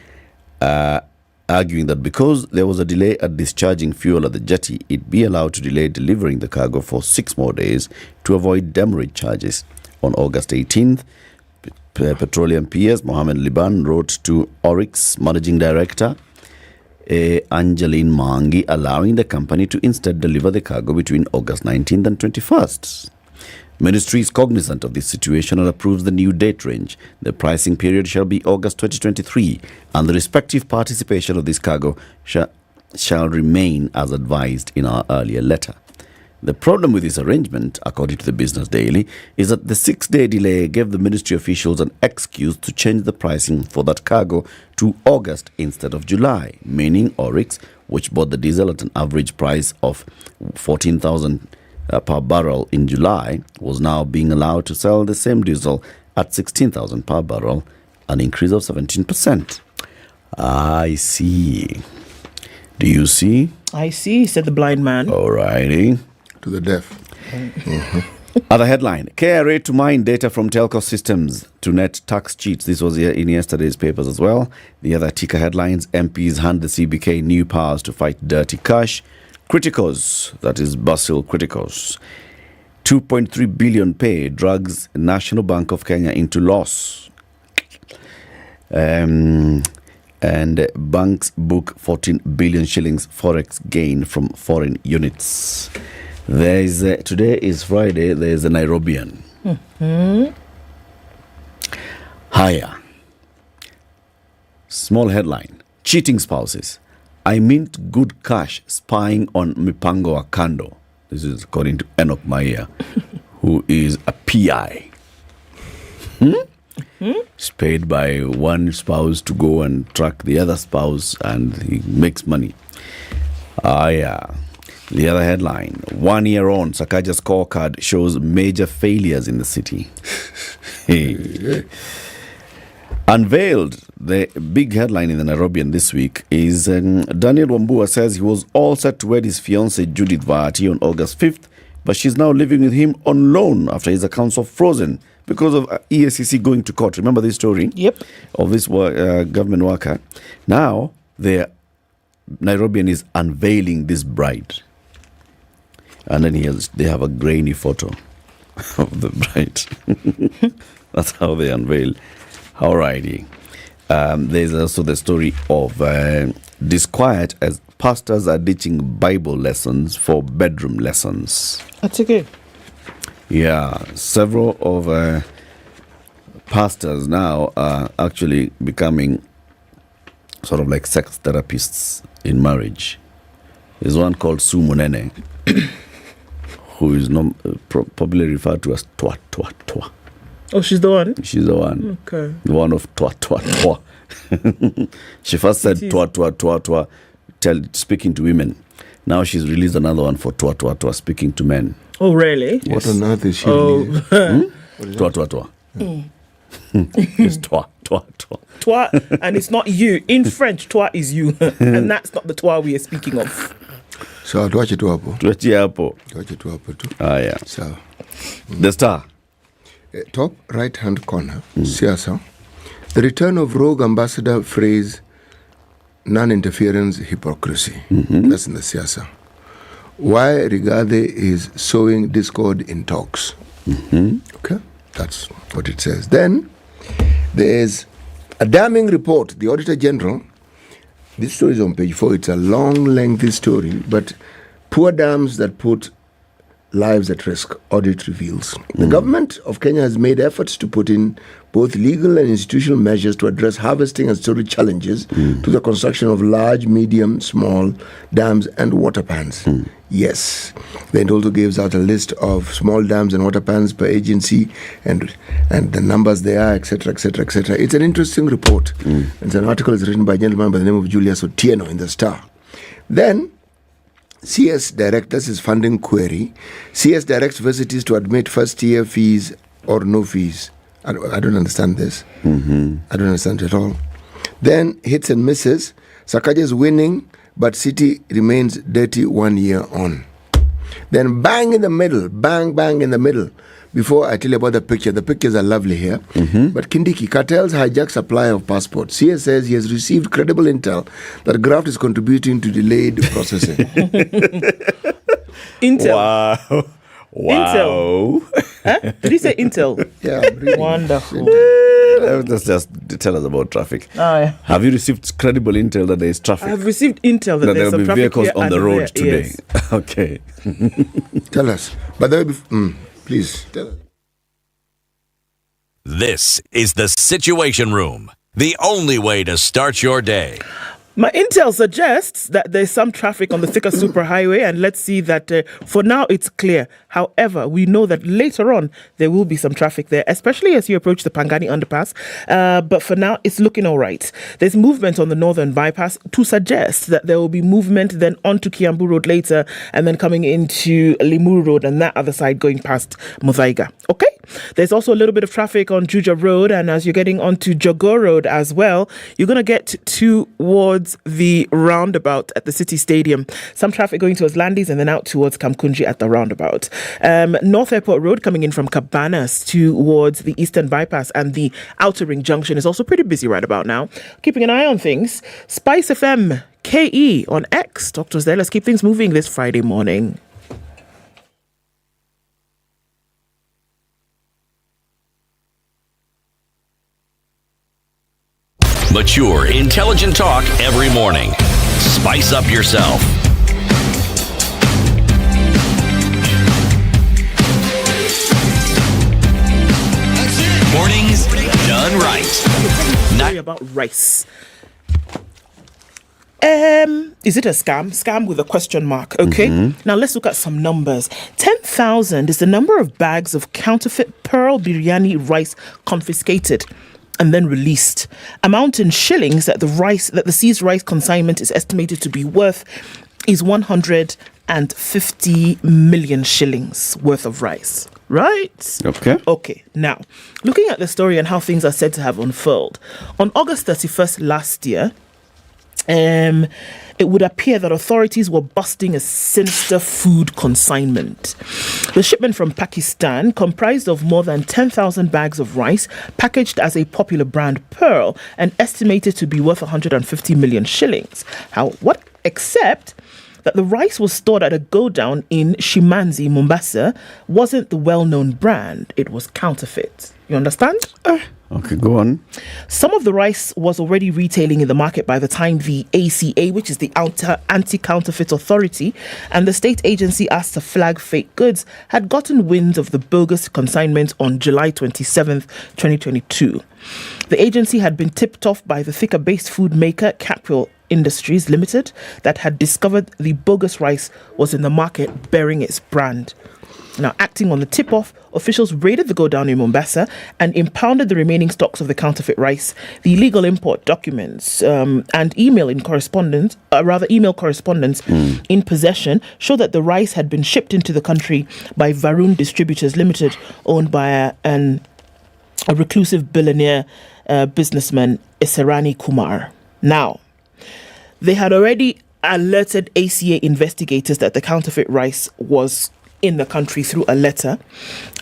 arguing that because there was a delay at discharging fuel at the jetty, it be allowed to delay delivering the cargo for 6 more days to avoid demurrage charges. On August 18th, Petroleum PS Mohammed Liban wrote to Oryx Managing Director Angeline Mangi, allowing the company to instead deliver the cargo between August 19th and 21st. Ministry is cognizant of this situation and approves the new date range. The pricing period shall be August 2023, and the respective participation of this cargo shall remain as advised in our earlier letter. The problem with this arrangement, according to the Business Daily, is that the 6-day delay gave the ministry officials an excuse to change the pricing for that cargo to August instead of July, meaning Oryx, which bought the diesel at an average price of 14,000 per barrel in July, was now being allowed to sell the same diesel at 16,000 per barrel, an increase of 17%. I see. Do you see? I see, said the blind man. Alrighty. To the deaf. Other headline, KRA to mine data from telco systems to net tax cheats. This was in yesterday's papers as well. The other ticker headlines, MPs hand the CBK new powers to fight dirty cash. Criticos, that is Basil Criticos, 2.3 billion pay drags National Bank of Kenya into loss. And banks book 14 billion shillings forex gain from foreign units. Today is Friday. There is a Nairobian. Higher. Small headline. Cheating spouses. I mint good cash spying on Mipango wa Kando. This is according to Enoch Maia, who is a PI. He's paid by one spouse to go and track the other spouse, and he makes money. The other headline, 1 year on, Sakaja scorecard shows major failures in the city. Unveiled, the big headline in the Nairobian this week is Daniel Wambua says he was all set to wed his fiancée Judith Vaati on August 5th, but she's now living with him on loan after his accounts are frozen because of EACC going to court. Remember this story? Yep. Of this government worker. Now, the Nairobian is unveiling this bride. And then they have a grainy photo of the bride. That's how they unveil. Alrighty. There's also the story of disquiet as pastors are ditching Bible lessons for bedroom lessons. That's okay. Yeah, several of pastors now are actually becoming sort of like sex therapists in marriage. There's one called Sue Munene, who is probably referred to as Twa Twa Twa. Oh, she's the one? She's the one. Okay. The one of Twa Twa Twa. She first said Twa Twa Twa Twa, speaking to women. Now she's released another one for Twa Twa Twa, speaking to men. Oh, really? What on earth is she? Twa Twa Twa. It's Twa Twa Twa. Twa, and it's not you. In French, Twa is you. And that's not the Twa we are speaking of. So, tuache tu hapo. Tuache hapo. Tuache tu hapo tu. Ah, yeah. So, The Star. Top right-hand corner, Siasa. The return of rogue ambassador phrase, non-interference, hypocrisy. That's in the Siasa. Why Rigathi is sowing discord in talks. Okay, that's what it says. Then, there's a damning report. The Auditor General, this story is on page 4. It's a long, lengthy story, but poor dams that put lives at risk, audit reveals. The government of Kenya has made efforts to put in both legal and institutional measures to address harvesting and storage challenges to the construction of large, medium, small dams and water pans. Yes. Then it also gives out a list of small dams and water pans per agency and the numbers they are, etc., etc., etc. It's an interesting report. It's an article is written by a gentleman by the name of Julius Otieno in the Star. Then, CS Direct, that's his funding query. CS directs visitors to admit first-year fees or no fees. I don't understand this. I don't understand it at all. Then, hits and misses. Sakaja is winning, but City remains dirty 1 year on. Then bang in the middle, bang in the middle. Before I tell you about the pictures are lovely here. But Kindiki, cartels hijack supply of passports. CS says he has received credible intel that graft is contributing to delayed processing. Intel. Wow. Intel. Huh? Did you say Intel? Yeah. Wonderful. Let's just tell us about traffic. Yeah. Have you received credible intel that there is traffic? I have received intel that there there's will some be traffic vehicles here on the and road there. today. Yes. Okay. Tell us. But there will be, please tell us. This is the Situation Room, the only way to start your day. My intel suggests that there's some traffic on the Thika Superhighway, and let's see that for now it's clear. However, we know that later on there will be some traffic there, especially as you approach the Pangani underpass. But for now, it's looking all right. There's movement on the northern bypass to suggest that there will be movement then onto Kiambu Road later, and then coming into Limuru Road and that other side going past Muthaiga. Okay? There's also a little bit of traffic on Juja Road, and as you're getting onto Jogoo Road as well, you're going to get towards the roundabout at the City Stadium. Some traffic going towards Landis and then out towards Kamkunji at the roundabout. North Airport Road coming in from Cabanas towards the Eastern Bypass and the Outer Ring Junction is also pretty busy right about now. Keeping an eye on things. Spice FM KE on X. Doctors there. Let's keep things moving this Friday morning. Mature, intelligent talk every morning. Spice up yourself. Mornings done right. Story about rice. Is it a scam? Scam with a question mark, okay? Now let's look at some numbers. 10,000 is the number of bags of counterfeit pearl biryani rice confiscated and then released. Amount in shillings that the seized rice consignment is estimated to be worth is 150 million shillings worth of rice. Right? Okay. Now, looking at the story and how things are said to have unfurled. On August 31st last year, it would appear that authorities were busting a sinister food consignment. The shipment from Pakistan comprised of more than 10,000 bags of rice packaged as a popular brand Pearl and estimated to be worth 150 million shillings. Except that the rice was stored at a go-down in Shimanzi, Mombasa, wasn't the well-known brand. It was counterfeit. You understand? Okay, go on. Some of the rice was already retailing in the market by the time the ACA, which is the Anti-Counterfeit Authority, and the state agency asked to flag fake goods, had gotten wind of the bogus consignment on July 27th, 2022. The agency had been tipped off by the Thika-based food maker Capwell Industries Limited that had discovered the bogus rice was in the market bearing its brand. Now, acting on the tip-off, officials raided the godown in Mombasa and impounded the remaining stocks of the counterfeit rice. The illegal import documents and email correspondence in possession show that the rice had been shipped into the country by Varun Distributors Limited, owned by a reclusive billionaire businessman, Esarani Kumar. Now, they had already alerted ACA investigators that the counterfeit rice was in the country through a letter,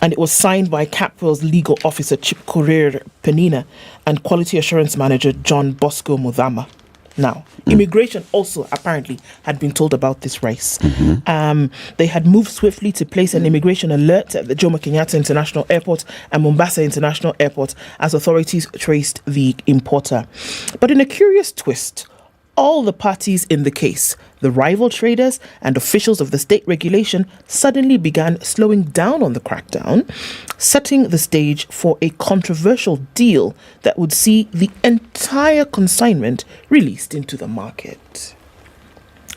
and it was signed by Capwell's legal officer Chip Korir Penina and quality assurance manager John Bosco Mudhama. Now, immigration also apparently had been told about this rice. They had moved swiftly to place an immigration alert at the Jomo Kenyatta International Airport and Mombasa International Airport as authorities traced the importer. But in a curious twist, all the parties in the case, the rival traders and officials of the state regulation, suddenly began slowing down on the crackdown, setting the stage for a controversial deal that would see the entire consignment released into the market.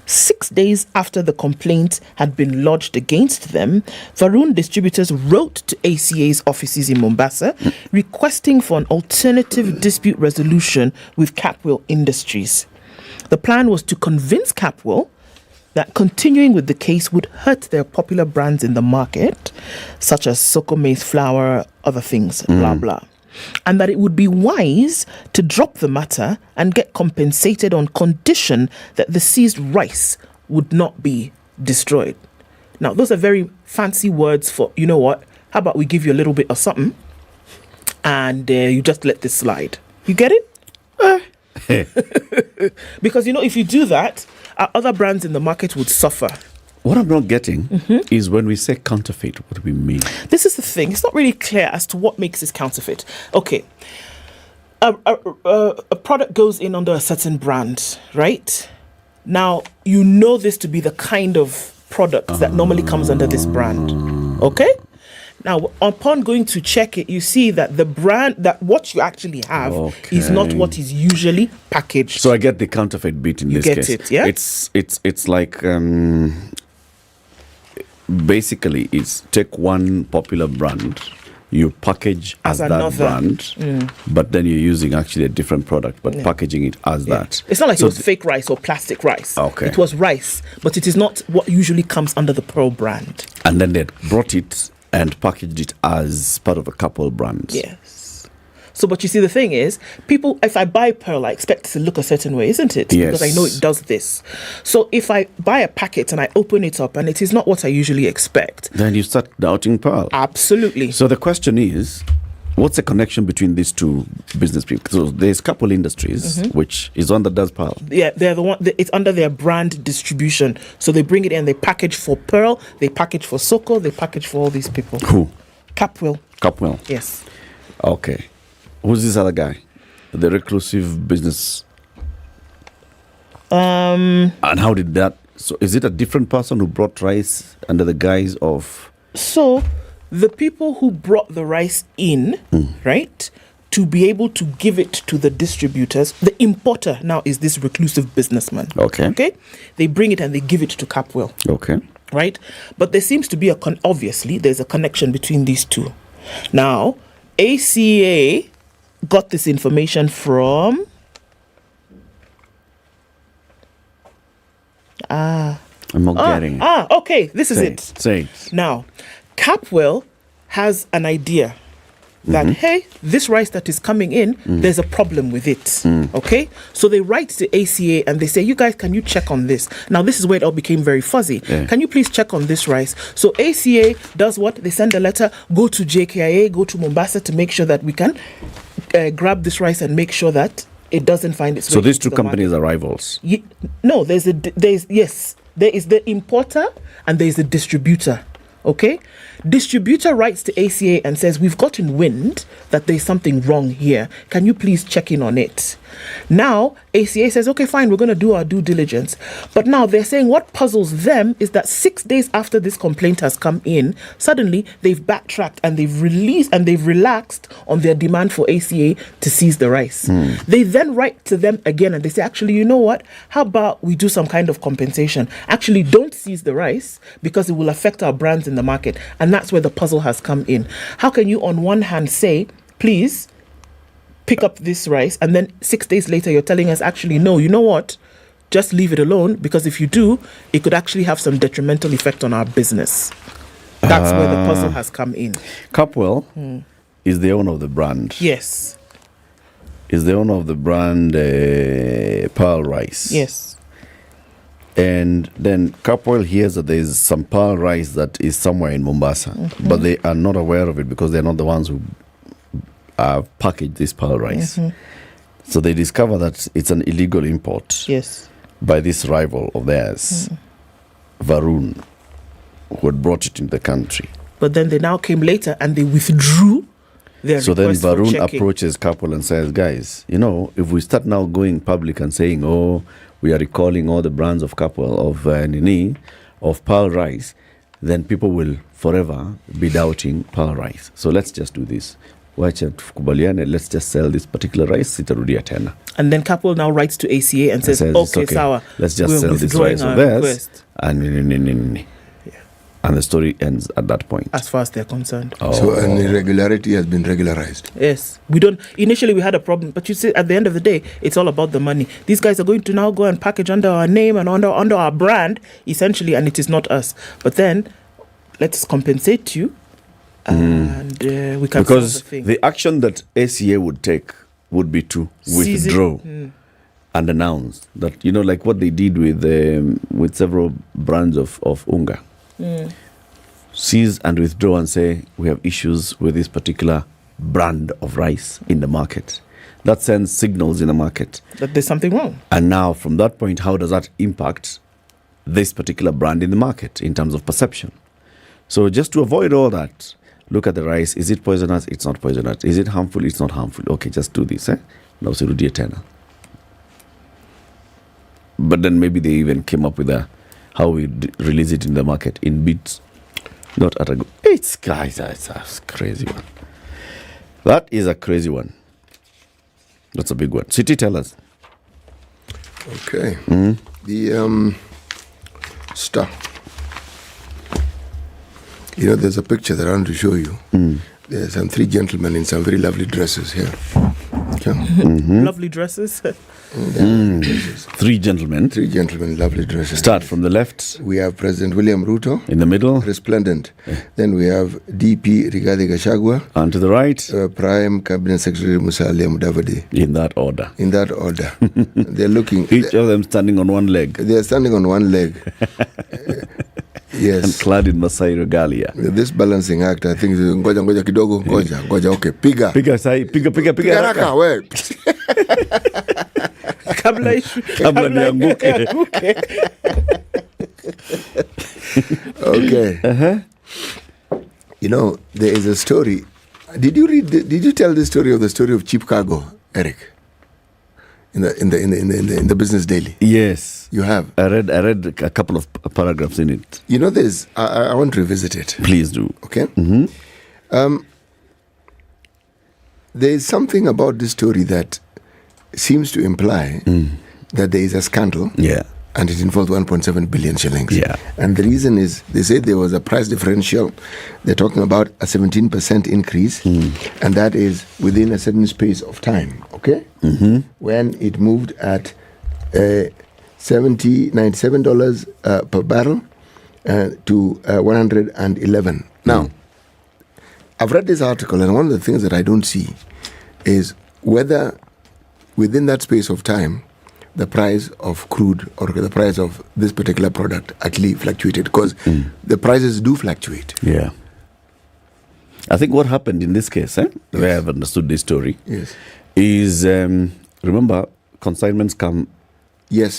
6 days after the complaint had been lodged against them, Varun Distributors wrote to ACA's offices in Mombasa requesting for an alternative dispute resolution with Capwell Industries. The plan was to convince Capwell that continuing with the case would hurt their popular brands in the market, such as Soko maize flour, other things, blah, blah. And that it would be wise to drop the matter and get compensated on condition that the seized rice would not be destroyed. Now, those are very fancy words for, you know what, how about we give you a little bit of something and you just let this slide. You get it? Because, if you do that, other brands in the market would suffer. What I'm not getting is when we say counterfeit, what do we mean? This is the thing. It's not really clear as to what makes this counterfeit. Okay. A product goes in under a certain brand, right? Now, you know this to be the kind of product that normally comes under this brand. Okay? Now, upon going to check it, you see that the brand, that what you actually have is not what is usually packaged. So I get the counterfeit bit in this case. You get it, yeah? It's like, basically, it's take one popular brand, you package as that brand, but then you're using actually a different product, but packaging it as that. It's not like it was fake rice or plastic rice. Okay. It was rice, but it is not what usually comes under the Pearl brand. And then they brought it and packaged it as part of a couple brands. Yes. So, but you see, the thing is, people, if I buy Pearl, I expect it to look a certain way, isn't it? Yes. Because I know it does this. So if I buy a packet and I open it up and it is not what I usually expect, then you start doubting Pearl. Absolutely. So the question is, what's the connection between these two business people? So there's Couple Industries, which is one that does Pearl. Yeah, they're the one. It's under their brand distribution. So they bring it in. They package for Pearl. They package for Soko. They package for all these people. Who? Capwell. Capwell. Yes. Okay. Who's this other guy? The reclusive business. And how did that? So is it a different person who brought rice under the guise of? So the people who brought the rice in, right, to be able to give it to the distributors, the importer now is this reclusive businessman. Okay. Okay. They bring it and they give it to Capwell. Okay. Right. But there seems to be obviously there's a connection between these two. Now, ACA got this information from I'm not getting it. Okay, this is it. Say it. Now, Capwell has an idea that, hey, this rice that is coming in, there's a problem with it. Okay? So they write to ACA and they say, you guys, can you check on this? Now, this is where it all became very fuzzy. Yeah. Can you please check on this rice? So ACA does what? They send a letter, go to JKIA, go to Mombasa to make sure that we can grab this rice and make sure that it doesn't find its way. So these two the companies market. are rivals? No, there is the importer and there is the distributor. Okay? Distributor writes to ACA and says, we've gotten wind that there's something wrong here. Can you please check in on it? Now, ACA says, okay, fine, we're going to do our due diligence. But now they're saying what puzzles them is that 6 days after this complaint has come in, suddenly they've backtracked and they've relaxed on their demand for ACA to seize the rice. They then write to them again and they say, actually, you know what? How about we do some kind of compensation? Actually, don't seize the rice because it will affect our brands in the market. And that's where the puzzle has come in. How can you on one hand say, please pick up this rice, and then 6 days later you're telling us, actually, no, you know what? Just leave it alone, because if you do, it could actually have some detrimental effect on our business. That's where the puzzle has come in. Capwell is the owner of the brand. Yes. Is the owner of the brand Pearl Rice. Yes. And then Capwell hears that there is some Pearl Rice that is somewhere in Mombasa, but they are not aware of it because they're not the ones who packaged this Pearl Rice. So they discover that it's an illegal import. Yes. By this rival of theirs, Varun, who had brought it into the country. But then they now came later and they withdrew their So then request for Varun checking. approaches Capwell and says, guys, you know, if we start now going public and saying, oh, we are recalling all the brands of Capwell, of Nini, of Pearl Rice, then people will forever be doubting Pearl Rice. So let's just do this. Wacha tukubaliane, let's just sell this particular rice, itarudia tena. And then Capwell now writes to ACA and says, okay, sawa, let's just we're sell this withdrawing rice our of theirs. request. And the story ends at that point. As far as they're concerned. So an irregularity has been regularized. Yes. Initially we had a problem, but you see, at the end of the day, it's all about the money. These guys are going to now go and package under our name and under our brand, essentially, and it is not us. But then, let's compensate you. And we can because solve the thing. the action that ACA would take would be to Seize it. withdraw and announce that, you know, like what they did with several brands of unga. Seize and withdraw and say, we have issues with this particular brand of rice in the market. That sends signals in the market that there's something wrong. And now from that point, how does that impact this particular brand in the market in terms of perception? So just to avoid all that, look at the rice. Is it poisonous? It's not poisonous. Is it harmful? It's not harmful. Okay, just do this. Now sirudie tena. But then maybe they even came up with how we release it in the market in bits. Not at a go. It's guys, that's a crazy one. That is a crazy one. That's a big one. City, tell us. Okay. The star. You know, there's a picture that I want to show you. There's some three gentlemen in some very lovely dresses here. Okay. Lovely dresses. Three gentlemen. Three gentlemen, lovely dresses. Start from the left. We have President William Ruto. In the middle. Resplendent. Then we have DP Rigathi Gachagua. And to the right. Prime Cabinet Secretary Musalia Mudavadi. In that order. In that order. They're looking. Each of them standing on one leg. They are standing on one leg. Yes. And clad in Masai regalia. This balancing act, I think, ngoja kidogo, ngoja, okay, piga. Piga haraka, we. Kabla nianguke. Okay. You know, there is a story. Did you tell the story of cheap cargo, Eric? In the Business Daily. Yes, you have. I read a couple of paragraphs in it. You know, I want to revisit it. Please do. Okay. There is something about this story that seems to imply that there is a scandal. Yeah. And it involved 1.7 billion shillings. Yeah. And the reason is, they say there was a price differential. They're talking about a 17% increase. And that is within a certain space of time. Okay? When it moved at $97 per barrel to 111. Now, I've read this article, and one of the things that I don't see is whether within that space of time, the price of crude or the price of this particular product actually fluctuated, because the prices do fluctuate. Yeah. I think what happened in this case, the way I've understood this story, is, remember, consignments come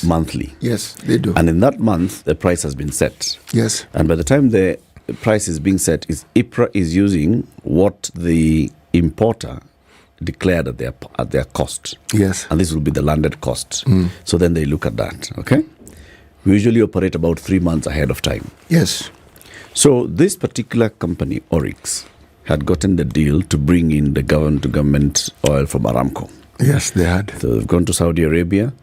monthly. Yes. Yes, they do. And in that month, the price has been set. Yes. And by the time the price is being set is IPRA is using what the importer declared at their cost. Yes. And this will be the landed cost. So then they look at that, okay? We usually operate about 3 months ahead of time. Yes. So this particular company, Oryx, had gotten the deal to bring in the government oil from Aramco. Yes, they had. So they've gone to Saudi Arabia,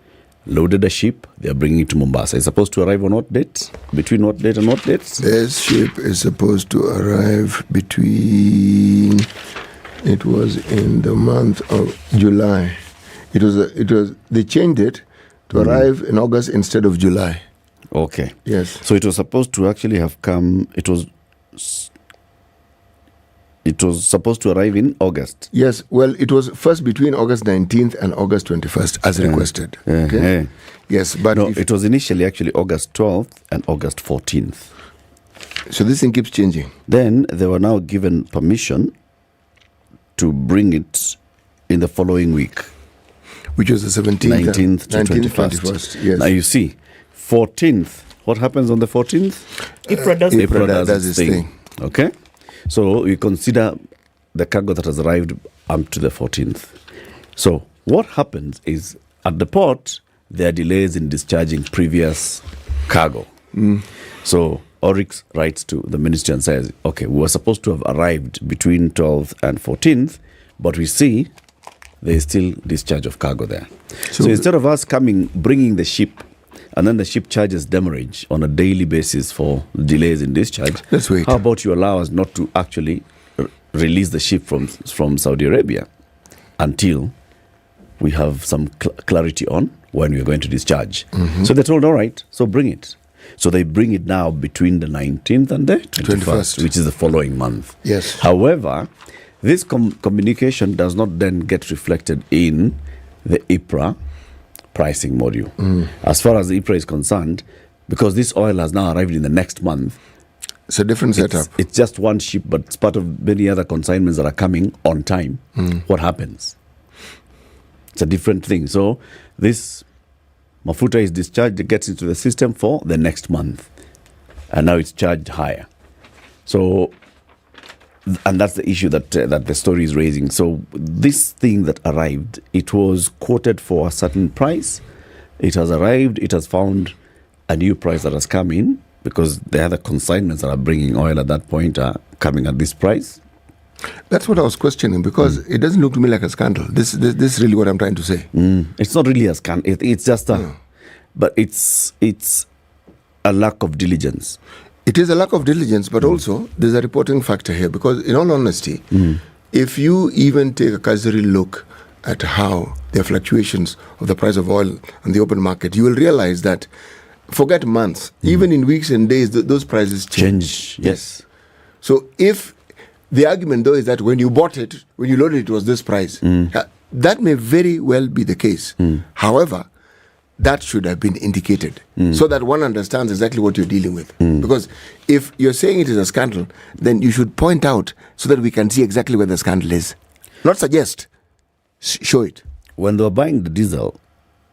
loaded a ship, they're bringing it to Mombasa. It's supposed to arrive on what date? Between what date and what date? This ship is supposed to arrive between... It was in the month of July. They changed it to arrive in August instead of July. Okay. Yes. So it was supposed to actually have come, it was supposed to arrive in August. Yes, well, it was first between August 19th and August 21st, as requested. Okay? Yes, but... No, it was initially actually August 12th and August 14th. So this thing keeps changing. Then they were now given permission to bring it in the following week. Which was the 17th. 19th to 21st. Yes. Now you see, 14th, what happens on the 14th? IPRA does its thing. Okay? So you consider the cargo that has arrived up to the 14th. So what happens is at the port, there are delays in discharging previous cargo. So Oryx writes to the ministry and says, okay, we were supposed to have arrived between 12th and 14th, but we see there is still discharge of cargo there. So instead of us bringing the ship, and then the ship charges demurrage on a daily basis for delays in discharge, let's wait. How about you allow us not to actually release the ship from Saudi Arabia until we have some clarity on when we're going to discharge. So they told, all right, so bring it. So they bring it now between the 19th and the 21st, which is the following month. Yes. However, this communication does not then get reflected in the IPRA pricing module. As far as the IPRA is concerned, because this oil has now arrived in the next month, it's a different setup. It's just one ship, but it's part of many other consignments that are coming on time. What happens? It's a different thing. So this mafuta is discharged, it gets into the system for the next month. And now it's charged higher. So, and that's the issue that the story is raising. So this thing that arrived, it was quoted for a certain price. It has arrived, it has found a new price that has come in because the other consignments that are bringing oil at that point are coming at this price. That's what I was questioning because it doesn't look to me like a scandal. This is really what I'm trying to say. It's not really a scandal. It's just but it's a lack of diligence. It is a lack of diligence, but also there's a reporting factor here because, in all honesty, if you even take a cursory look at how there are fluctuations of the price of oil on the open market, you will realize that, forget months, even in weeks and days, those prices change. Yes. So if the argument, though, is that when you bought it, when you loaded it, was this price, that may very well be the case. However, that should have been indicated so that one understands exactly what you're dealing with. Because if you're saying it is a scandal, then you should point out so that we can see exactly where the scandal is. Not suggest, show it. When they were buying the diesel,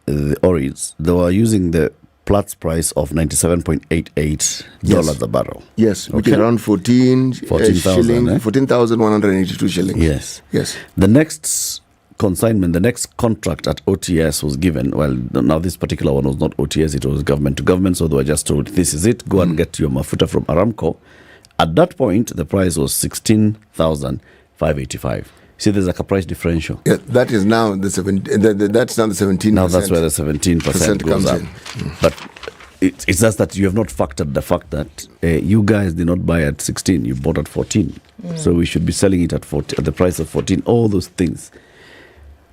the Oryx, they were using the Platts price of $97.88 a barrel. Yes, which is around 14,182 shillings. Yes. The next consignment, the next contract at OTS was given. Well, now this particular one was not OTS, it was government to government, so they were just told, this is it, go and get your mafuta from Aramco. At that point, the price was 16,585. See, there's like a price differential. Yeah, that is now that's now the 17%. Now that's where the 17% goes up. But it's just that you have not factored the fact that you guys did not buy at 16, you bought at 14. So we should be selling it at 40, at the price of 14. All those things.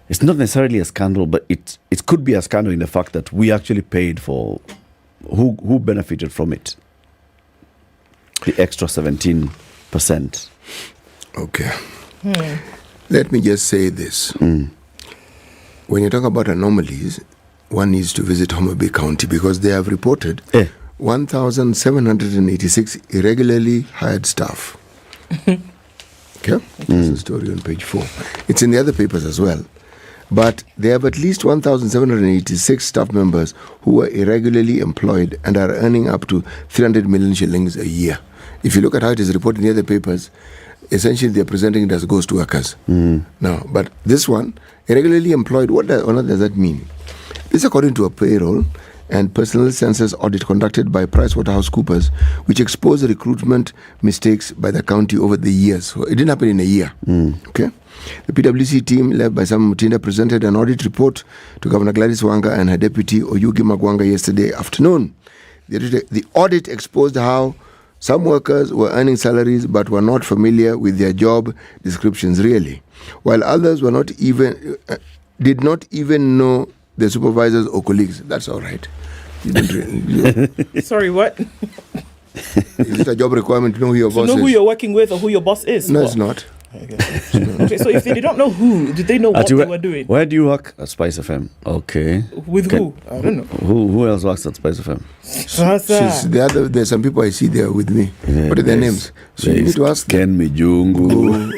It's not necessarily a scandal, but it could be a scandal in the fact that we actually paid for who benefited from it. The extra 17%. Okay. Let me just say this. When you talk about anomalies, one needs to visit Homa Bay County because they have reported 1,786 irregularly hired staff. Okay? That's the story on page 4. It's in the other papers as well. But they have at least 1,786 staff members who are irregularly employed and are earning up to 300 million shillings a year. if you look at how it is reported in the other papers, essentially they're presenting it as ghost workers. Now, but this one, irregularly employed, what does that mean? This is according to a payroll and personal census audit conducted by PricewaterhouseCoopers, which exposed the recruitment mistakes by the county over the years. So it didn't happen in a year. Okay. The PwC team, led by Sam Mutinda, presented an audit report to Governor Gladys Wanga and her deputy Oyugi Magwanga yesterday afternoon. The audit exposed how some workers were earning salaries but were not familiar with their job descriptions really, while others were did not even know their supervisors or colleagues. That's all right. You don't really, Sorry, what? Is it a job requirement to know who your boss is? To know who you're working with or who your boss is? No, it's not. Okay, so if they don't know who, did they know what they were doing? Where do you work? At Spice FM. Okay. With who? I don't know. Who else works at Spice FM? There's some people I see there with me. Yeah, what are their names? So you need to ask Ken Mijungu.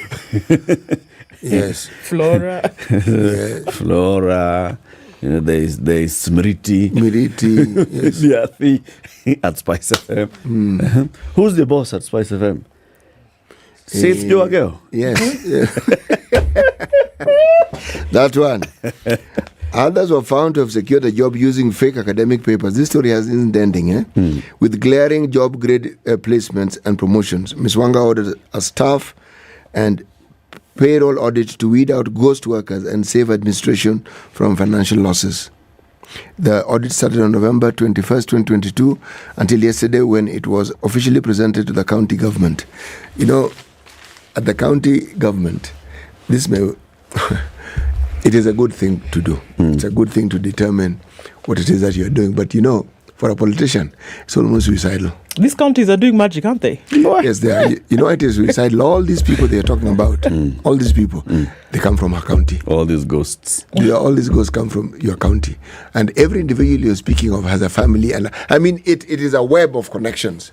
Yes. Flora. Yeah. Flora. You know, there's Smriti. Yes. Diathi at Spice FM. Who's the boss at Spice FM? Since you a girl. Yes. That one. Others were found to have secured a job using fake academic papers. This story isn't ending, with glaring job grade placements and promotions. Ms. Wanga ordered a staff and payroll audit to weed out ghost workers and save administration from financial losses. The audit started on November 21st, 2022, until yesterday when it was officially presented to the county government. You know, at the county government, it is a good thing to do. It's a good thing to determine what it is that you're doing. But you know, for a politician, it's almost suicidal. These counties are doing magic, aren't they? Yes, they are. You know, it is suicidal. All these people they are talking about, all these people, they come from our county. All these ghosts. Yeah, all these ghosts come from your county. And every individual you're speaking of has a family. And I mean, it is a web of connections.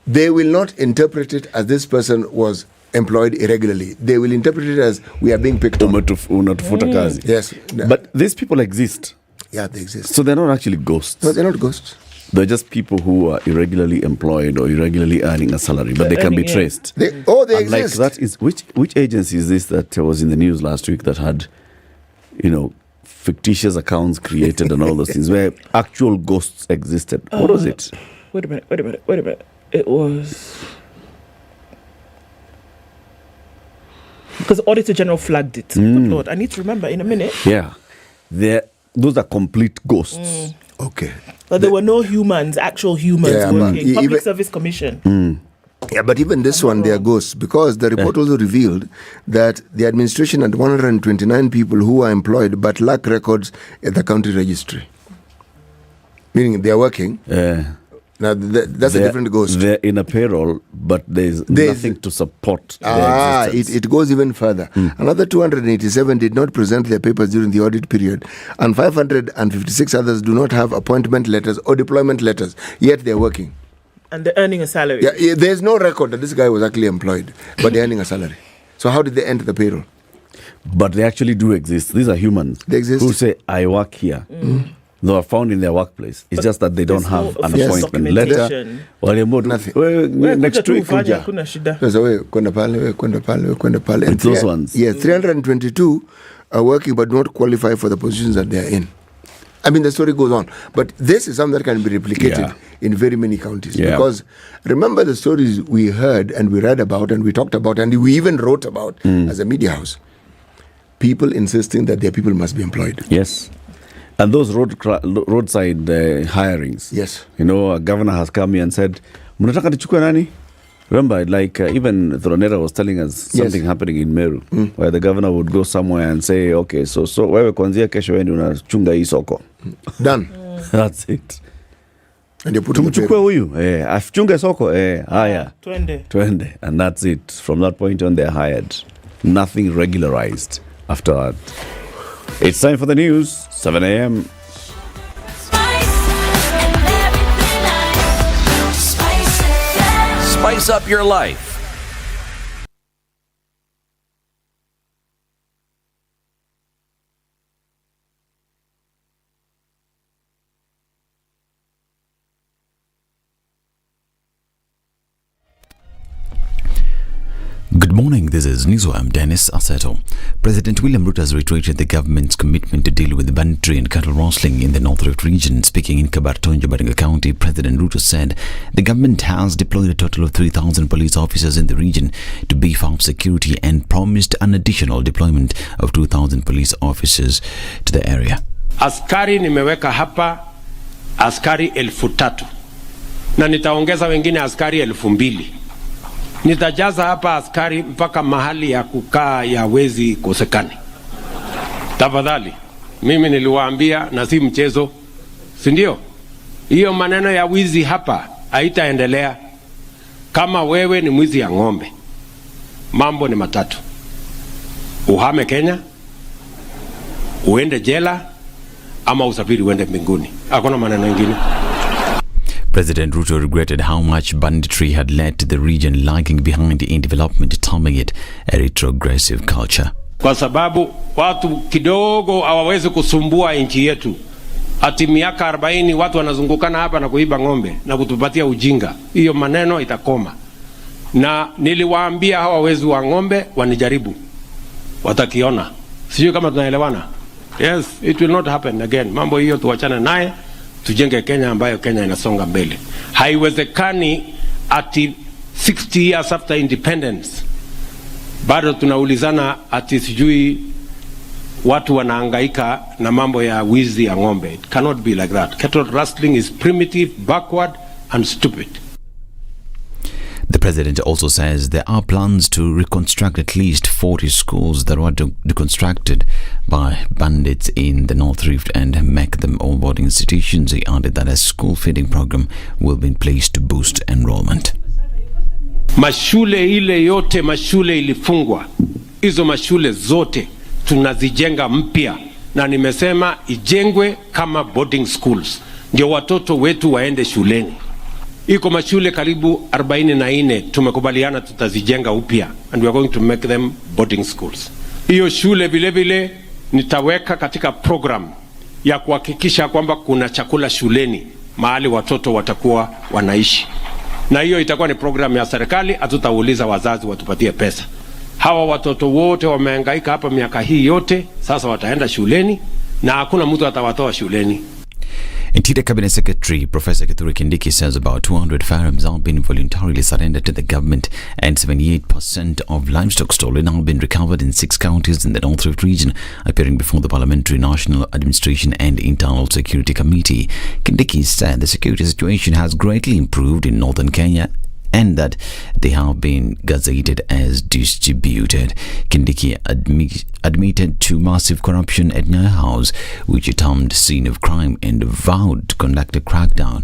They will not interpret it as this person was employed irregularly. They will interpret it as we are being picked on. Yes. But these people exist. Yeah, they exist. So they're not actually ghosts. No, they're not ghosts. They're just people who are irregularly employed or irregularly earning a salary, but they can be traced. They and exist. Like that is which agency is this that was in the news last week that had, fictitious accounts created and all those things where actual ghosts existed? What was it? Wait a minute. It was because the Auditor General flagged it. Good Lord, I need to remember in a minute. Yeah, those are complete ghosts. Okay. But there were no humans, actual humans working. Public Service Commission. Yeah, but even this one, they are ghosts because the report also revealed that the administration had 129 people who are employed but lack records at the county registry. Meaning they are working. Now, that's a different ghost. They're in a payroll, but there's nothing to support their existence. It goes even further. Another 287 did not present their papers during the audit period, and 556 others do not have appointment letters or deployment letters, yet they're working. And they're earning a salary. Yeah, there's no record that this guy was actually employed, but they're earning a salary. So how did they enter the payroll? But they actually do exist. These are humans. They exist. Who say, I work here. They are found in their workplace. It's just that they don't have an appointment letter. Nothing. Next week, It's those ones. Yes, 322 are working but not qualify for the positions that they are in. I mean, the story goes on. But this is something that can be replicated in very many counties. Because remember the stories we heard and we read about and we talked about and we even wrote about as a media house. People insisting that their people must be employed. Yes. And those roadside hirings. Yes. A governor has come here and said, Mnataka nichukue nani? Remember, like even Thronera was telling us something happening in Meru, where the governor would go somewhere and say, okay, so wewe kwanzia kesho wewe unachunga hii soko. Done. That's it. And you put tumchukue huyu, afichunge soko, haya. Twende. And that's it. From that point on, they're hired. Nothing regularized after that. It's time for the news, 7 a.m. Spice up your life. Good morning, this is Newswire. I'm Dennis Aseto. President William Ruto has reiterated the government's commitment to deal with banditry and cattle rustling in the North Rift region. Speaking in Kabartonjo, Baringa County, President Ruto said the government has deployed a total of 3,000 police officers in the region to beef up security and promised an additional deployment of 2,000 police officers to the area. Askari nimeweka hapa askari 3,000 na nitaongeza wengine askari 2,000. Nitajaza hapa askari mpaka mahali ya kukaa ya wezi kosekane. Tafadhali, mimi niliwaambia na si mchezo, si ndio? Hiyo maneno ya wizi hapa haitaendelea. Kama wewe ni mwizi ya ng'ombe, mambo ni matatu: uhame Kenya, uende jela, ama usafiri uende mbinguni. Hakuna maneno mengine. President Ruto regretted how much banditry had led to the region lagging behind in development, terming it a retrogressive culture. Kwa sababu watu kidogo hawawezi kusumbua nchi yetu. Ati miaka 40 watu wanazungukana hapa na kuiba ng'ombe na kutupatia ujinga. Hiyo maneno itakoma. Na niliwaambia hawa wezi wa ng'ombe wanijaribu. Watakiona. Sijui kama tunaelewana. Yes, it will not happen again. Mambo hiyo tuachane naye. Tujenge Kenya ambayo Kenya inasonga mbele. Haiwezekani ati 60 years after independence bado tunaulizana ati sijui watu wanahangaika na mambo ya wizi ya ng'ombe. It cannot be like that. Cattle rustling is primitive, backward and stupid. The president also says there are plans to reconstruct at least 40 schools that were deconstructed by bandits in the North Rift and make them all boarding institutions. He added that a school feeding program will be in place to boost enrollment. Mashule ile yote mashule ilifungwa. Hizo mashule zote tunazijenga mpya, na nimesema ijengwe kama boarding schools ndio watoto wetu waende shuleni. Iko mashule karibu 44 tumekubaliana tutazijenga upya, and we are going to make them boarding schools. Hiyo shule vile vile nitaweka katika program ya kuhakikisha kwamba kuna chakula shuleni mahali watoto watakuwa wanaishi. Na hiyo itakuwa ni program ya serikali, hatutauliza wazazi watupatie pesa. Hawa watoto wote wamehangaika hapa miaka hii yote, sasa wataenda shuleni na hakuna mtu atawatoa shuleni. Interior Cabinet Secretary Professor Kithure Kindiki says about 200 firearms have been voluntarily surrendered to the government and 78% of livestock stolen have been recovered in 6 counties in the North Rift region. Appearing before the Parliamentary National Administration and Internal Security Committee, Kindiki said the security situation has greatly improved in northern Kenya and that they have been gazetted as distributed. Kindiki admitted to massive corruption at Nyeri House, which he termed scene of crime, and vowed to conduct a crackdown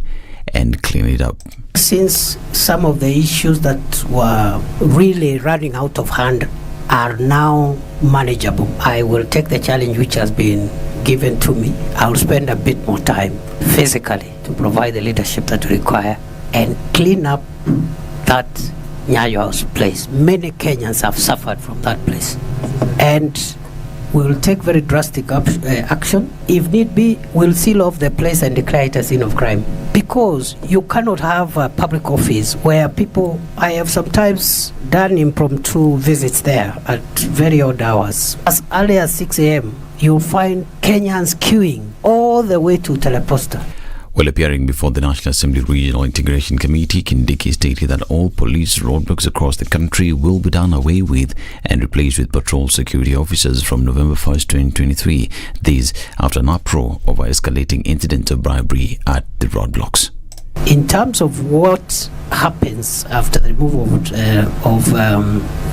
and clean it up. Since some of the issues that were really running out of hand are now manageable, I will take the challenge which has been given to me. I will spend a bit more time physically to provide the leadership that we require and clean up that Nyeri House place. Many Kenyans have suffered from that place, and we will take very drastic action. If need be, we'll seal off the place and declare it a scene of crime, because you cannot have a public office where people, I have sometimes done impromptu visits there at very odd hours. As early as 6 a.m. you'll find Kenyans queuing all the way to Teleposta. While appearing before the National Assembly Regional Integration Committee, Kindiki stated that all police roadblocks across the country will be done away with and replaced with patrol security officers from November 1st, 2023. These after an uproar over escalating incidents of bribery at the roadblocks. In terms of what happens after the removal of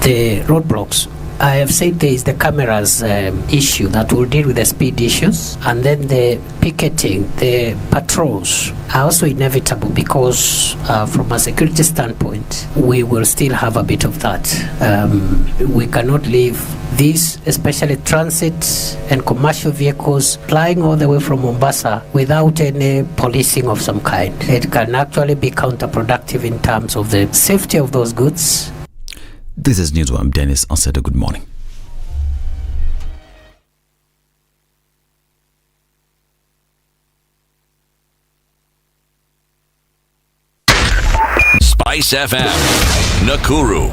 the roadblocks, I have said there is the cameras issue that will deal with the speed issues, and then the picketing, the patrols are also inevitable, because from a security standpoint we will still have a bit of that. We cannot leave these, especially transit and commercial vehicles, flying all the way from Mombasa without any policing of some kind. It can actually be counterproductive in terms of the safety of those goods. This is Newswire. I'm Dennis Aseto. Good morning. Spice FM, Nakuru.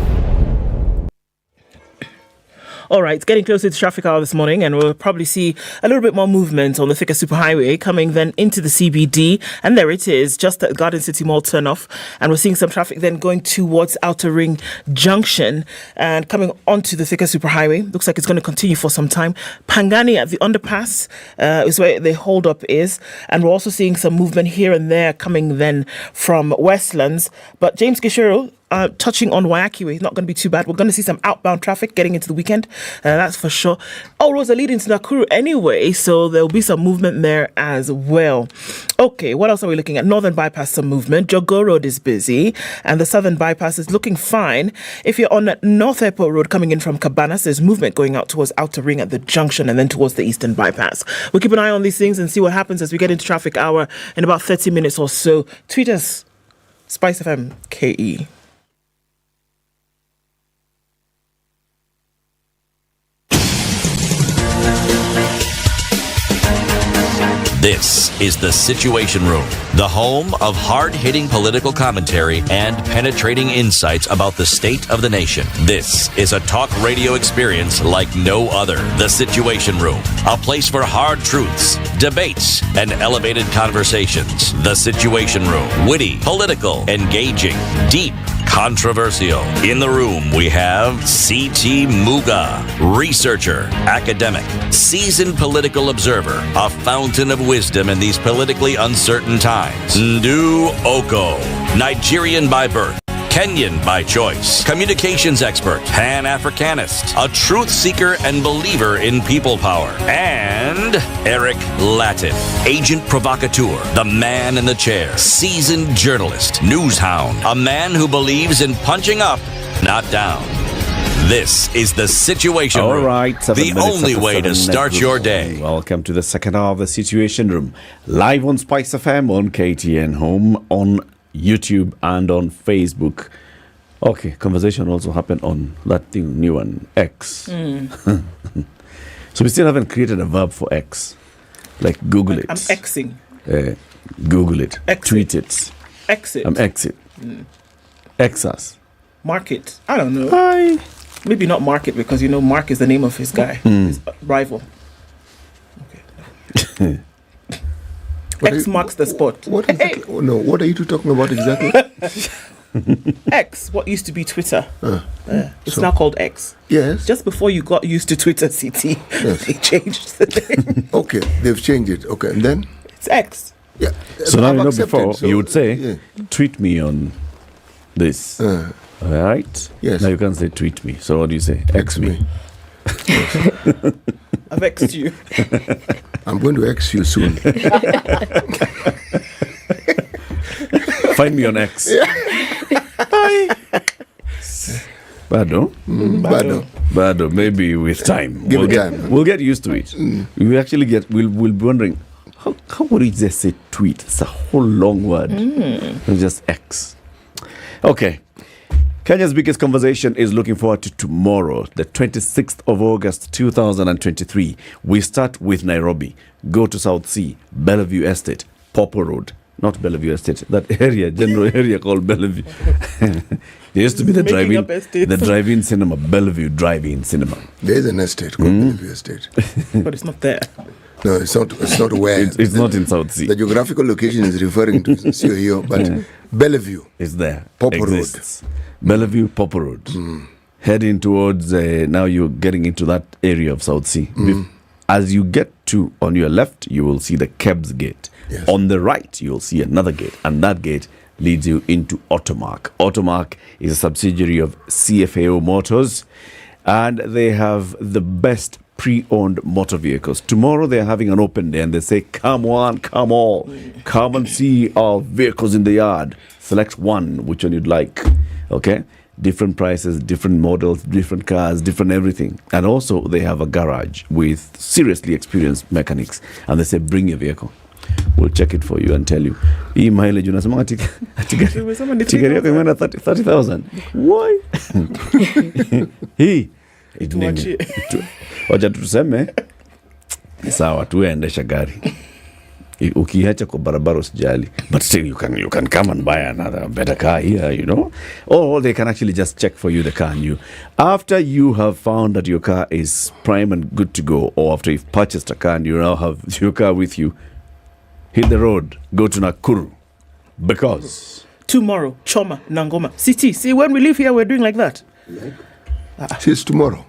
All right, getting closer to traffic hour this morning, and we'll probably see a little bit more movement on the Thika Superhighway coming then into the CBD. And there it is, just at Garden City Mall turnoff. And we're seeing some traffic then going towards Outer Ring Junction and coming onto the Thika Superhighway. Looks like it's going to continue for some time. Pangani at the underpass is where the hold-up is. And we're also seeing some movement here and there coming then from Westlands. But James Gishero, touching on Waiaki Way, not going to be too bad. We're going to see some outbound traffic getting into the weekend. That's for sure. All roads are leading to Nakuru anyway, so there'll be some movement there as well. Okay, what else are we looking at? Northern Bypass, some movement. Jogo Road is busy, and the Southern Bypass is looking fine. If you're on North Airport Road coming in from Cabanas, there's movement going out towards Outer Ring at the junction and then towards the Eastern Bypass. We'll keep an eye on these things and see what happens as we get into traffic hour in about 30 minutes or so. Tweet us, Spice FM KE. This is The Situation Room, the home of hard-hitting political commentary and penetrating insights about the state of the nation. This is a talk radio experience like no other. The Situation Room, a place for hard truths, debates, and elevated conversations. The Situation Room, witty, political, engaging, deep, controversial. In the room, we have C.T. Muga, researcher, academic, seasoned political observer, a fountain of wisdom in these politically uncertain times. Ndu Okoh, Nigerian by birth, Kenyan by choice, communications expert, Pan-Africanist, a truth seeker and believer in people power, and Eric Latiff, agent provocateur, the man in the chair, seasoned journalist, news hound, a man who believes in punching up, not down. This is The Situation Room. All right, the only way to start your day. Welcome to the second hour of The Situation Room. Live on Spice FM, on KTN Home, on YouTube and on Facebook. Okay, conversation also happened on that thing, new one, X. So we still haven't created a verb for X. Like Google it. I'm Xing. Google it. Exit. Tweet it. Exit. I'm exit. X us. Market. I don't know. Maybe not Market, because you know Mark is the name of his guy, his rival. Okay. X marks the spot. What is what are you two talking about exactly? X, what used to be Twitter. It's now called X. Yes. Just before you got used to Twitter, CT, they changed the name. Okay, they've changed it. Okay, and then? It's X. Yeah. So now, you know, before you would say, tweet me on this. All right? Yes. Now you can't say tweet me. So what do you say? X me. I've X'd you. I'm going to X you soon. Find me on X. Bado? Bado. Maybe with time. Give it time. We'll get used to it. We actually we'll be wondering, how would you just say tweet? It's a whole long word. It's just X. Okay. Kenya's biggest conversation is looking forward to tomorrow, the 26th of August, 2023. We start with Nairobi, go to South Sea, Bellevue Estate, Popo Road. Not Bellevue Estate, that area, general area called Bellevue. There used to be the drive-in cinema, Bellevue Drive-In Cinema. There is an estate called Bellevue Estate. But it's not there. No, it's not where. It's not in South Sea. The geographical location is referring to COEO, but Bellevue is there. Popo Road. Bellevue, Popo Road. Heading towards, now you're getting into that area of South Sea. As you get to, on your left, you will see the Kebs Gate. Yes. On the right, you'll see another gate, and that gate leads you into Automark. Automark is a subsidiary of CFAO Motors, and they have the best pre-owned motor vehicles. Tomorrow they're having an open day, and they say, come on, come all, come and see our vehicles in the yard. Select one, which one you'd like. Okay, different prices, different models, different cars, different everything. And also they have a garage with seriously experienced mechanics, and they say, bring your vehicle. We'll check it for you and tell you. Hii mileage unasema tigari yako imeenda 30,000. Why? Hii wacha tuseme sawa, tuendesha gari Ukiacha kwa barabara usijali, but still you can come and buy another better car here, you know, or they can actually just check for you the car new after you have found that your car is prime and good to go, or after you've purchased a car and you now have your car with you. Hit the road, go to Nakuru, because tomorrow, Choma Nangoma City. See, when we live here, we're doing like that. It's tomorrow.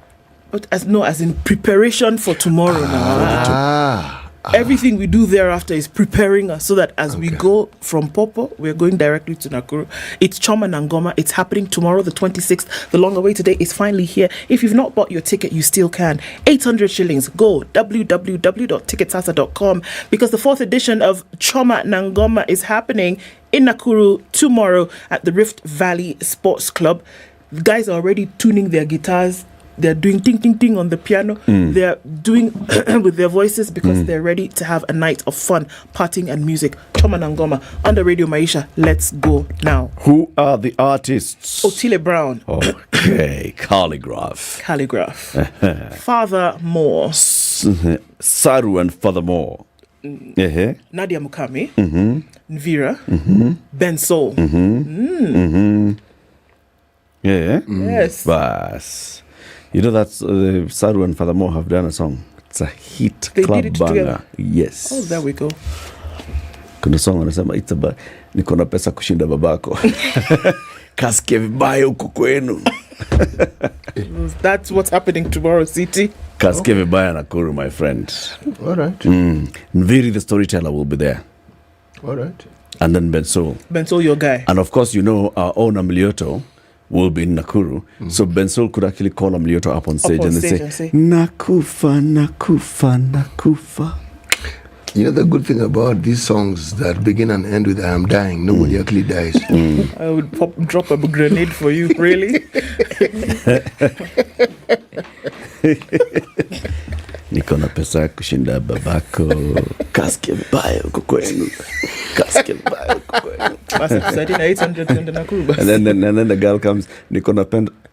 But as in preparation for tomorrow now. Everything we do thereafter is preparing us so that as we go from Popo, we're going directly to Nakuru. It's Choma Nangoma. It's happening tomorrow, the 26th. The long awaited day is finally here. If you've not bought your ticket, you still can. 800 shillings. Go www.ticketsasa.com, because the 4th edition of Choma Nangoma is happening in Nakuru tomorrow at the Rift Valley Sports Club. The guys are already tuning their guitars. They're doing ting ting ting on the piano. They're doing with their voices because they're ready to have a night of fun, partying and music. Choma Nangoma on the Radio Maisha. Let's go now. Who are the artists? Otile Brown. Okay, Calligraph. Father Moore. Saru and Furthermore. Nadia Mukami. Nvira. Ben Soul. Yes. Bas. You know that's Saru and Furthermore have done a song. It's a hit. They club did it banger. together. Yes. Oh, there we go. Kuna song anasema it's about niko na pesa kushinda babako. Kasikia vibaya huko kwenu. That's what's happening tomorrow, City. Kasikia vibaya Nakuru, my friend. All right. Nviri the storyteller will be there. All right. And then Benso. Benso, your guy. And of course, you know, our own Amlioto will be in Nakuru. So Benso could actually call Amlioto up on stage, and say, Nakufa, Nakufa, Nakufa. You know the good thing about these songs that begin and end with I am dying, nobody actually dies. I would drop a grenade for you, really? Niko na pesa kushinda babako. Kasikia vibaya huko kwenu. Kasikia vibaya huko kwenu. And then the girl comes, niko na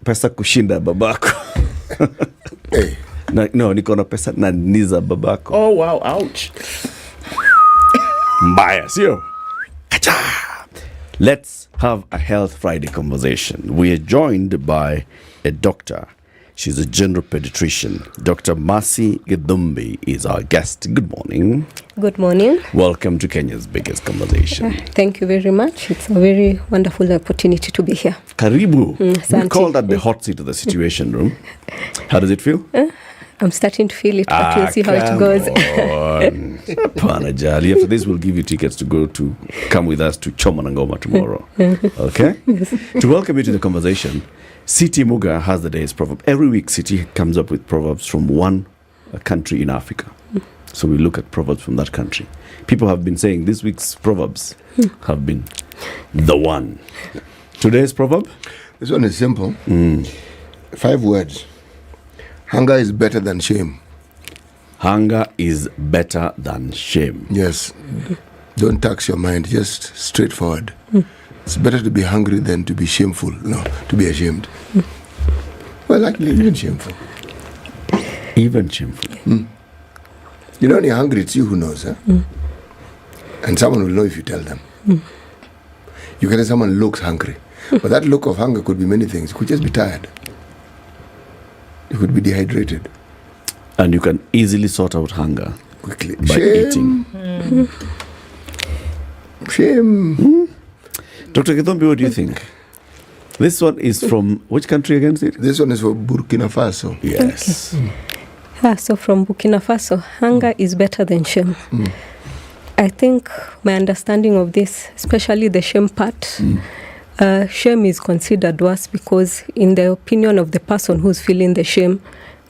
pesa kushinda babako. Hey. No, niko na pesa na niza babako. Oh wow, ouch. Mbaya, sio? Let's have a Health Friday conversation. We are joined by a doctor. She's a general pediatrician. Dr. Mercy Gidumbi is our guest. Good morning. Good morning. Welcome to Kenya's biggest conversation. Thank you very much. It's a very wonderful opportunity to be here. Karibu. We call that the hot seat of the Situation Room. How does it feel? I'm starting to feel it, but we'll see how it goes. Panajali. After this, we'll give you tickets to come with us to Choma Nangoma tomorrow. Okay? Yes. To welcome you to the conversation, City Muga has the day's proverb. Every week, City comes up with proverbs from one country in Africa. So we look at proverbs from that country. People have been saying this week's proverbs have been the one. Today's proverb? This one is simple. 5 words. Hunger is better than shame. Hunger is better than shame. Yes. Don't tax your mind. Just straightforward. It's better to be hungry than to be shameful. No, to be ashamed. Well, actually, even shameful. Even shameful. You know, when you're hungry, it's you who knows. Huh? And someone will know if you tell them. You can say someone looks hungry. But that look of hunger could be many things. It could just be tired. You could be dehydrated. And you can easily sort out hunger quickly by eating. Shame. Dr. Gidumbi, what do you think? This one is from which country again? This one is from Burkina Faso. Yes. Okay. So from Burkina Faso, hunger is better than shame. I think my understanding of this, especially the shame part, shame is considered worse because in the opinion of the person who's feeling the shame,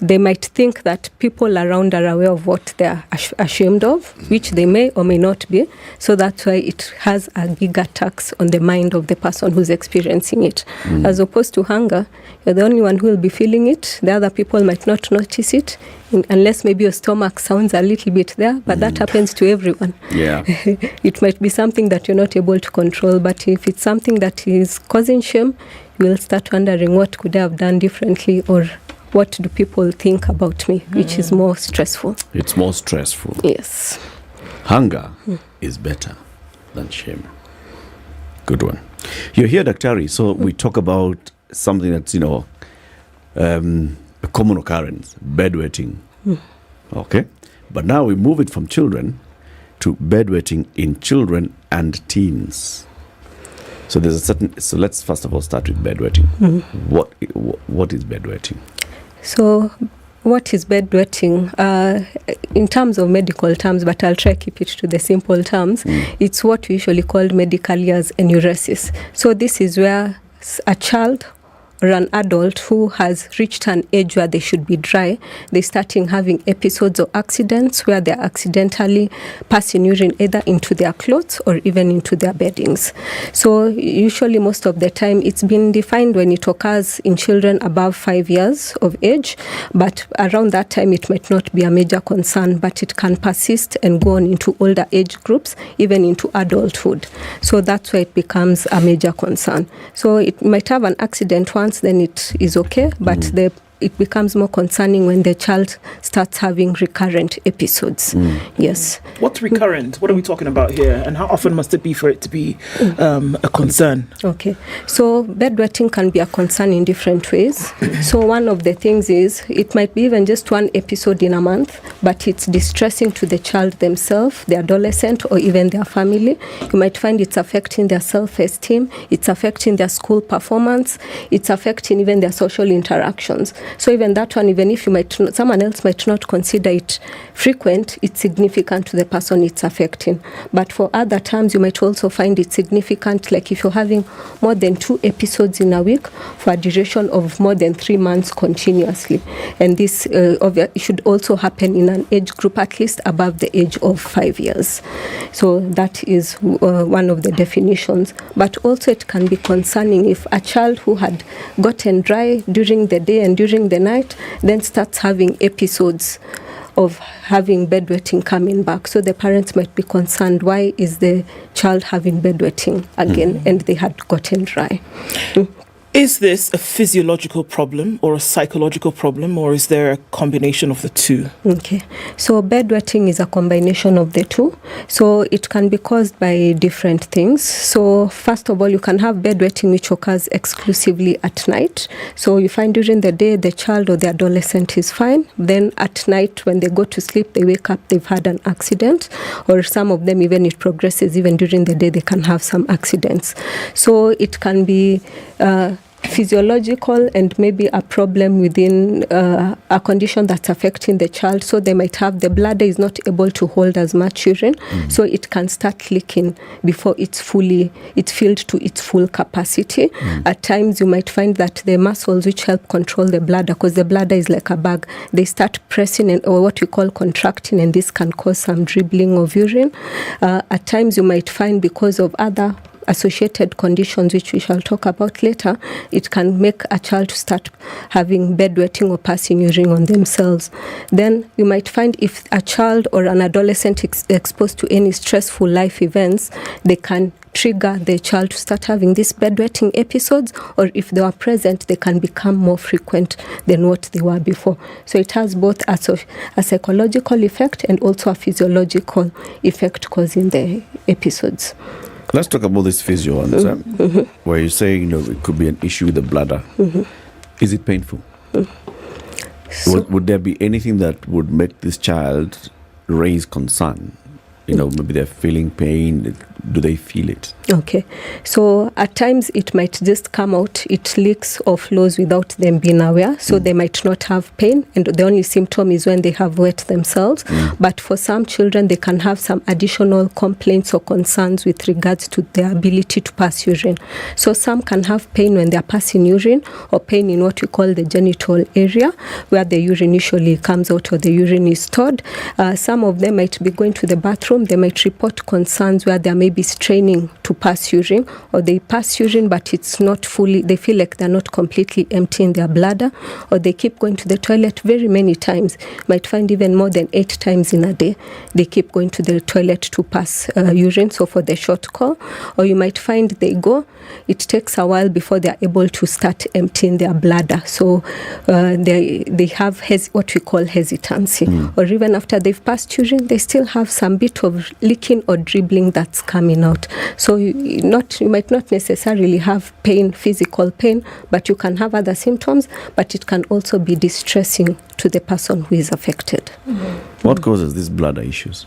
they might think that people around are aware of what they're ashamed of, which they may or may not be. So that's why it has a bigger tax on the mind of the person who's experiencing it. As opposed to hunger, you're the only one who will be feeling it. The other people might not notice it, unless maybe your stomach sounds a little bit there, but that happens to everyone. Yeah. It might be something that you're not able to control, but if it's something that is causing shame, you will start wondering what could I have done differently, or what do people think about me, which is more stressful. It's more stressful. Yes. Hunger is better than shame. Good one. You're here, Daktari, so we talk about something that's, a common occurrence, bedwetting. Okay? But now we move it from children to bedwetting in children and teens. So so let's first of all start with bedwetting. What is bedwetting? So what is bedwetting? In terms of medical terms, but I'll try to keep it to the simple terms, it's what we usually call medically as enuresis. So this is where a child or an adult who has reached an age where they should be dry, they're starting having episodes of accidents where they're accidentally passing urine either into their clothes or even into their beddings. So usually most of the time it's been defined when it occurs in children above 5 years of age, but around that time it might not be a major concern, but it can persist and go on into older age groups, even into adulthood. So that's why it becomes a major concern. So it might have an accident once, then it is okay, but it becomes more concerning when the child starts having recurrent episodes. Yes. What's recurrent? What are we talking about here? And how often must it be for it to be a concern? Okay. So bedwetting can be a concern in different ways. So one of the things is it might be even just one episode in a month, but it's distressing to the child themselves, the adolescent, or even their family. You might find it's affecting their self-esteem, it's affecting their school performance, it's affecting even their social interactions. So even that one, even if someone else might not consider it frequent, it's significant to the person it's affecting. But for other terms, you might also find it significant, like if you're having more than 2 episodes in a week for a duration of more than 3 months continuously. And this should also happen in an age group at least above the age of 5 years. So that is one of the definitions. But also it can be concerning if a child who had gotten dry during the day and during the night then starts having episodes of having bedwetting coming back. So the parents might be concerned, why is the child having bedwetting again and they had gotten dry? Is this a physiological problem or a psychological problem, or is there a combination of the two? Okay, so bedwetting is a combination of the two. So it can be caused by different things. So first of all, you can have bedwetting which occurs exclusively at night. So you find during the day the child or the adolescent is fine. Then at night when they go to sleep, they wake up, they've had an accident, or some of them even it progresses even during the day, they can have some accidents. So it can be physiological and maybe a problem within a condition that's affecting the child. So they might have the bladder is not able to hold as much urine, so it can start leaking before it's filled to its full capacity. At times you might find that the muscles which help control the bladder, because the bladder is like a bag, they start pressing or what we call contracting, and this can cause some dribbling of urine. At times you might find, because of other associated conditions which we shall talk about later, it can make a child to start having bedwetting or passing urine on themselves. Then you might find if a child or an adolescent is exposed to any stressful life events, they can trigger the child to start having these bedwetting episodes, or if they are present, they can become more frequent than what they were before. So it has both a psychological effect and also a physiological effect causing the episodes. Let's talk about this physio ones, where you're saying, it could be an issue with the bladder. Is it painful? Would there be anything that would make this child raise concern? Maybe they're feeling pain. Do they feel it? Okay. So at times it might just come out, it leaks or flows without them being aware. So they might not have pain, and the only symptom is when they have wet themselves. But for some children, they can have some additional complaints or concerns with regards to their ability to pass urine. So some can have pain when they're passing urine, or pain in what we call the genital area, where the urine usually comes out or the urine is stored. Some of them might be going to the bathroom. They might report concerns where there may be straining to pass urine, or they pass urine but it's not fully, they feel like they're not completely empty in their bladder, or they keep going to the toilet very many times. You might find even more than 8 times in a day they keep going to the toilet to pass urine, so for the short call. Or you might find they go, it takes a while before they're able to start emptying their bladder, so they have what we call hesitancy. Or even after they've passed urine, they still have some bit of leaking or dribbling that's coming out. So you might not necessarily have pain, physical pain, but you can have other symptoms, but it can also be distressing to the person who is affected. What causes these bladder issues?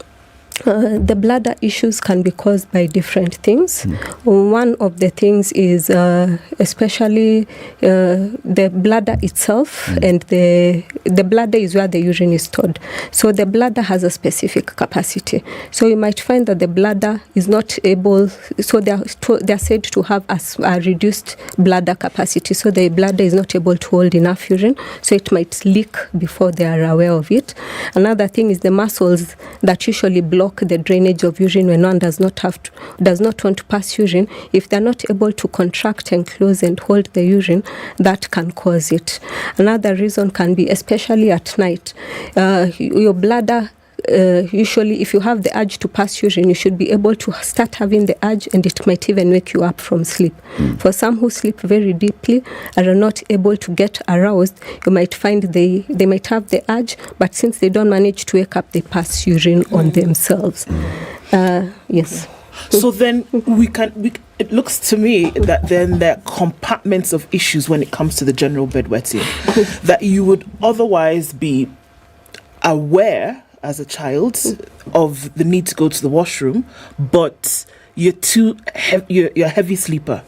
The bladder issues can be caused by different things. One of the things is especially the bladder itself, and the bladder is where the urine is stored. So the bladder has a specific capacity. So you might find that the bladder is not able, so they're said to have a reduced bladder capacity. So the bladder is not able to hold enough urine, so it might leak before they are aware of it. Another thing is the muscles that usually block the drainage of urine when one does not want to pass urine. If they're not able to contract and close and hold the urine, that can cause it. Another reason can be, especially at night, your bladder. Usually, if you have the urge to pass urine, you should be able to start having the urge, and it might even wake you up from sleep. For some who sleep very deeply and are not able to get aroused, you might find they might have the urge, but since they don't manage to wake up, they pass urine on themselves. Yes. So then it looks to me that then there are compartments of issues when it comes to the general bedwetting that you would otherwise be aware as a child of the need to go to the washroom, but you're a heavy sleeper,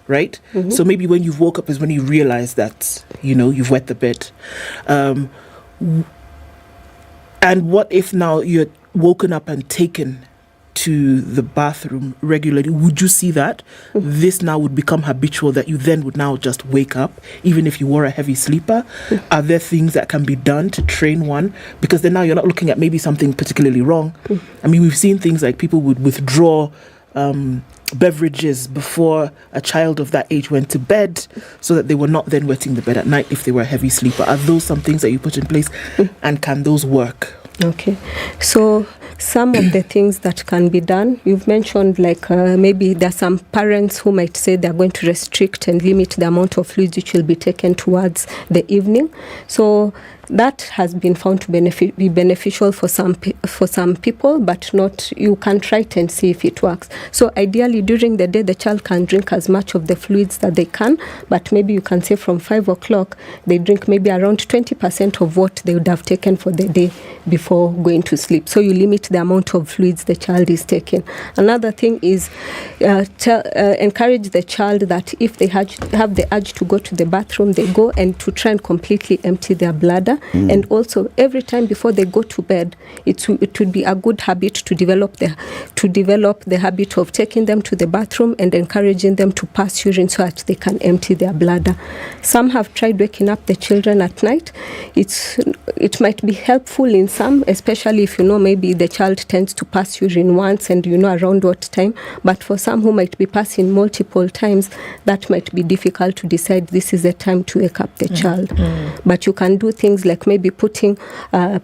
right? So maybe when you've woke up is when you realize that, you've wet the bed. And what if now you're woken up and taken to the bathroom regularly? Would you see that this now would become habitual, that you then would now just wake up even if you were a heavy sleeper? Are there things that can be done to train one? Because then now you're not looking at maybe something particularly wrong. I mean, we've seen things like people would withdraw beverages before a child of that age went to bed so that they were not then wetting the bed at night if they were a heavy sleeper. Are those some things that you put in place, and can those work? Okay, so some of the things that can be done, you've mentioned, like maybe there are some parents who might say they're going to restrict and limit the amount of fluids which will be taken towards the evening. So that has been found to be beneficial for some people, but not. You can try it and see if it works. So ideally during the day the child can drink as much of the fluids that they can, but maybe you can say from 5 o'clock they drink maybe around 20% of what they would have taken for the day before going to sleep. So you limit the amount of fluids the child is taking. Another thing is encourage the child that if they have the urge to go to the bathroom, they go, and to try and completely empty their bladder. And also every time before they go to bed, it would be a good habit to develop the habit of taking them to the bathroom and encouraging them to pass urine so that they can empty their bladder. Some have tried waking up the children at night. It might be helpful in some, especially if maybe the child tends to pass urine once and around what time. But for some who might be passing multiple times, that might be difficult to decide this is the time to wake up the child. But you can do things like maybe putting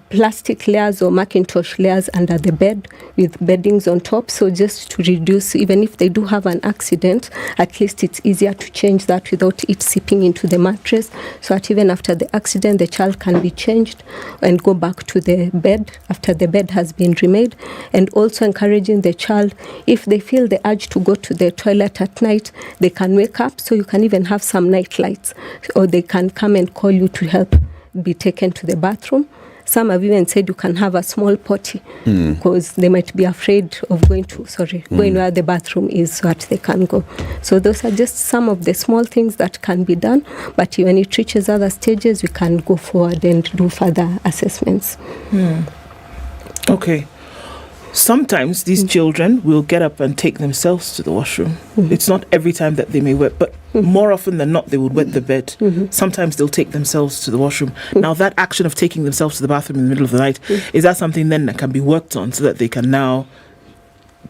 plastic layers or Macintosh layers under the bed with beddings on top. So just to reduce, even if they do have an accident, at least it's easier to change that without it seeping into the mattress, so that even after the accident, the child can be changed and go back to the bed after the bed has been remade. And also encouraging the child, if they feel the urge to go to the toilet at night, they can wake up, so you can even have some night lights, or they can come and call you to help be taken to the bathroom. Some have even said you can have a small potty because they might be afraid of going where the bathroom is, so that they can go. So those are just some of the small things that can be done. But when it reaches other stages, we can go forward and do further assessments. Okay. Sometimes these children will get up and take themselves to the washroom. It's not every time that they may wet, but more often than not, they would wet the bed. Sometimes they'll take themselves to the washroom. Now, that action of taking themselves to the bathroom in the middle of the night, is that something then that can be worked on so that they can now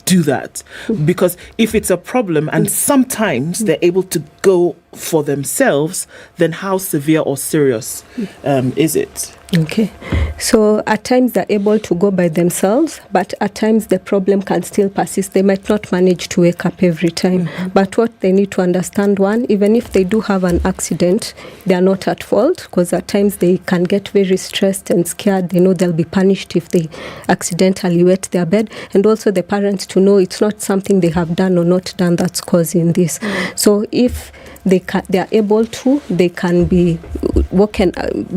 do that? Because if it's a problem and sometimes they're able to go for themselves, then how severe or serious is it? Okay, so at times they're able to go by themselves, but at times the problem can still persist. They might not manage to wake up every time. But what they need to understand, one, even if they do have an accident, they are not at fault, because at times they can get very stressed and scared. They know they'll be punished if they accidentally wet their bed. And also the parents to know it's not something they have done or not done that's causing this. So if they are able to, they can be woken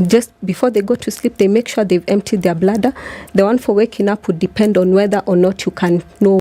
just before they go to sleep. They make sure they've emptied their bladder. The one for waking up would depend on whether or not you can know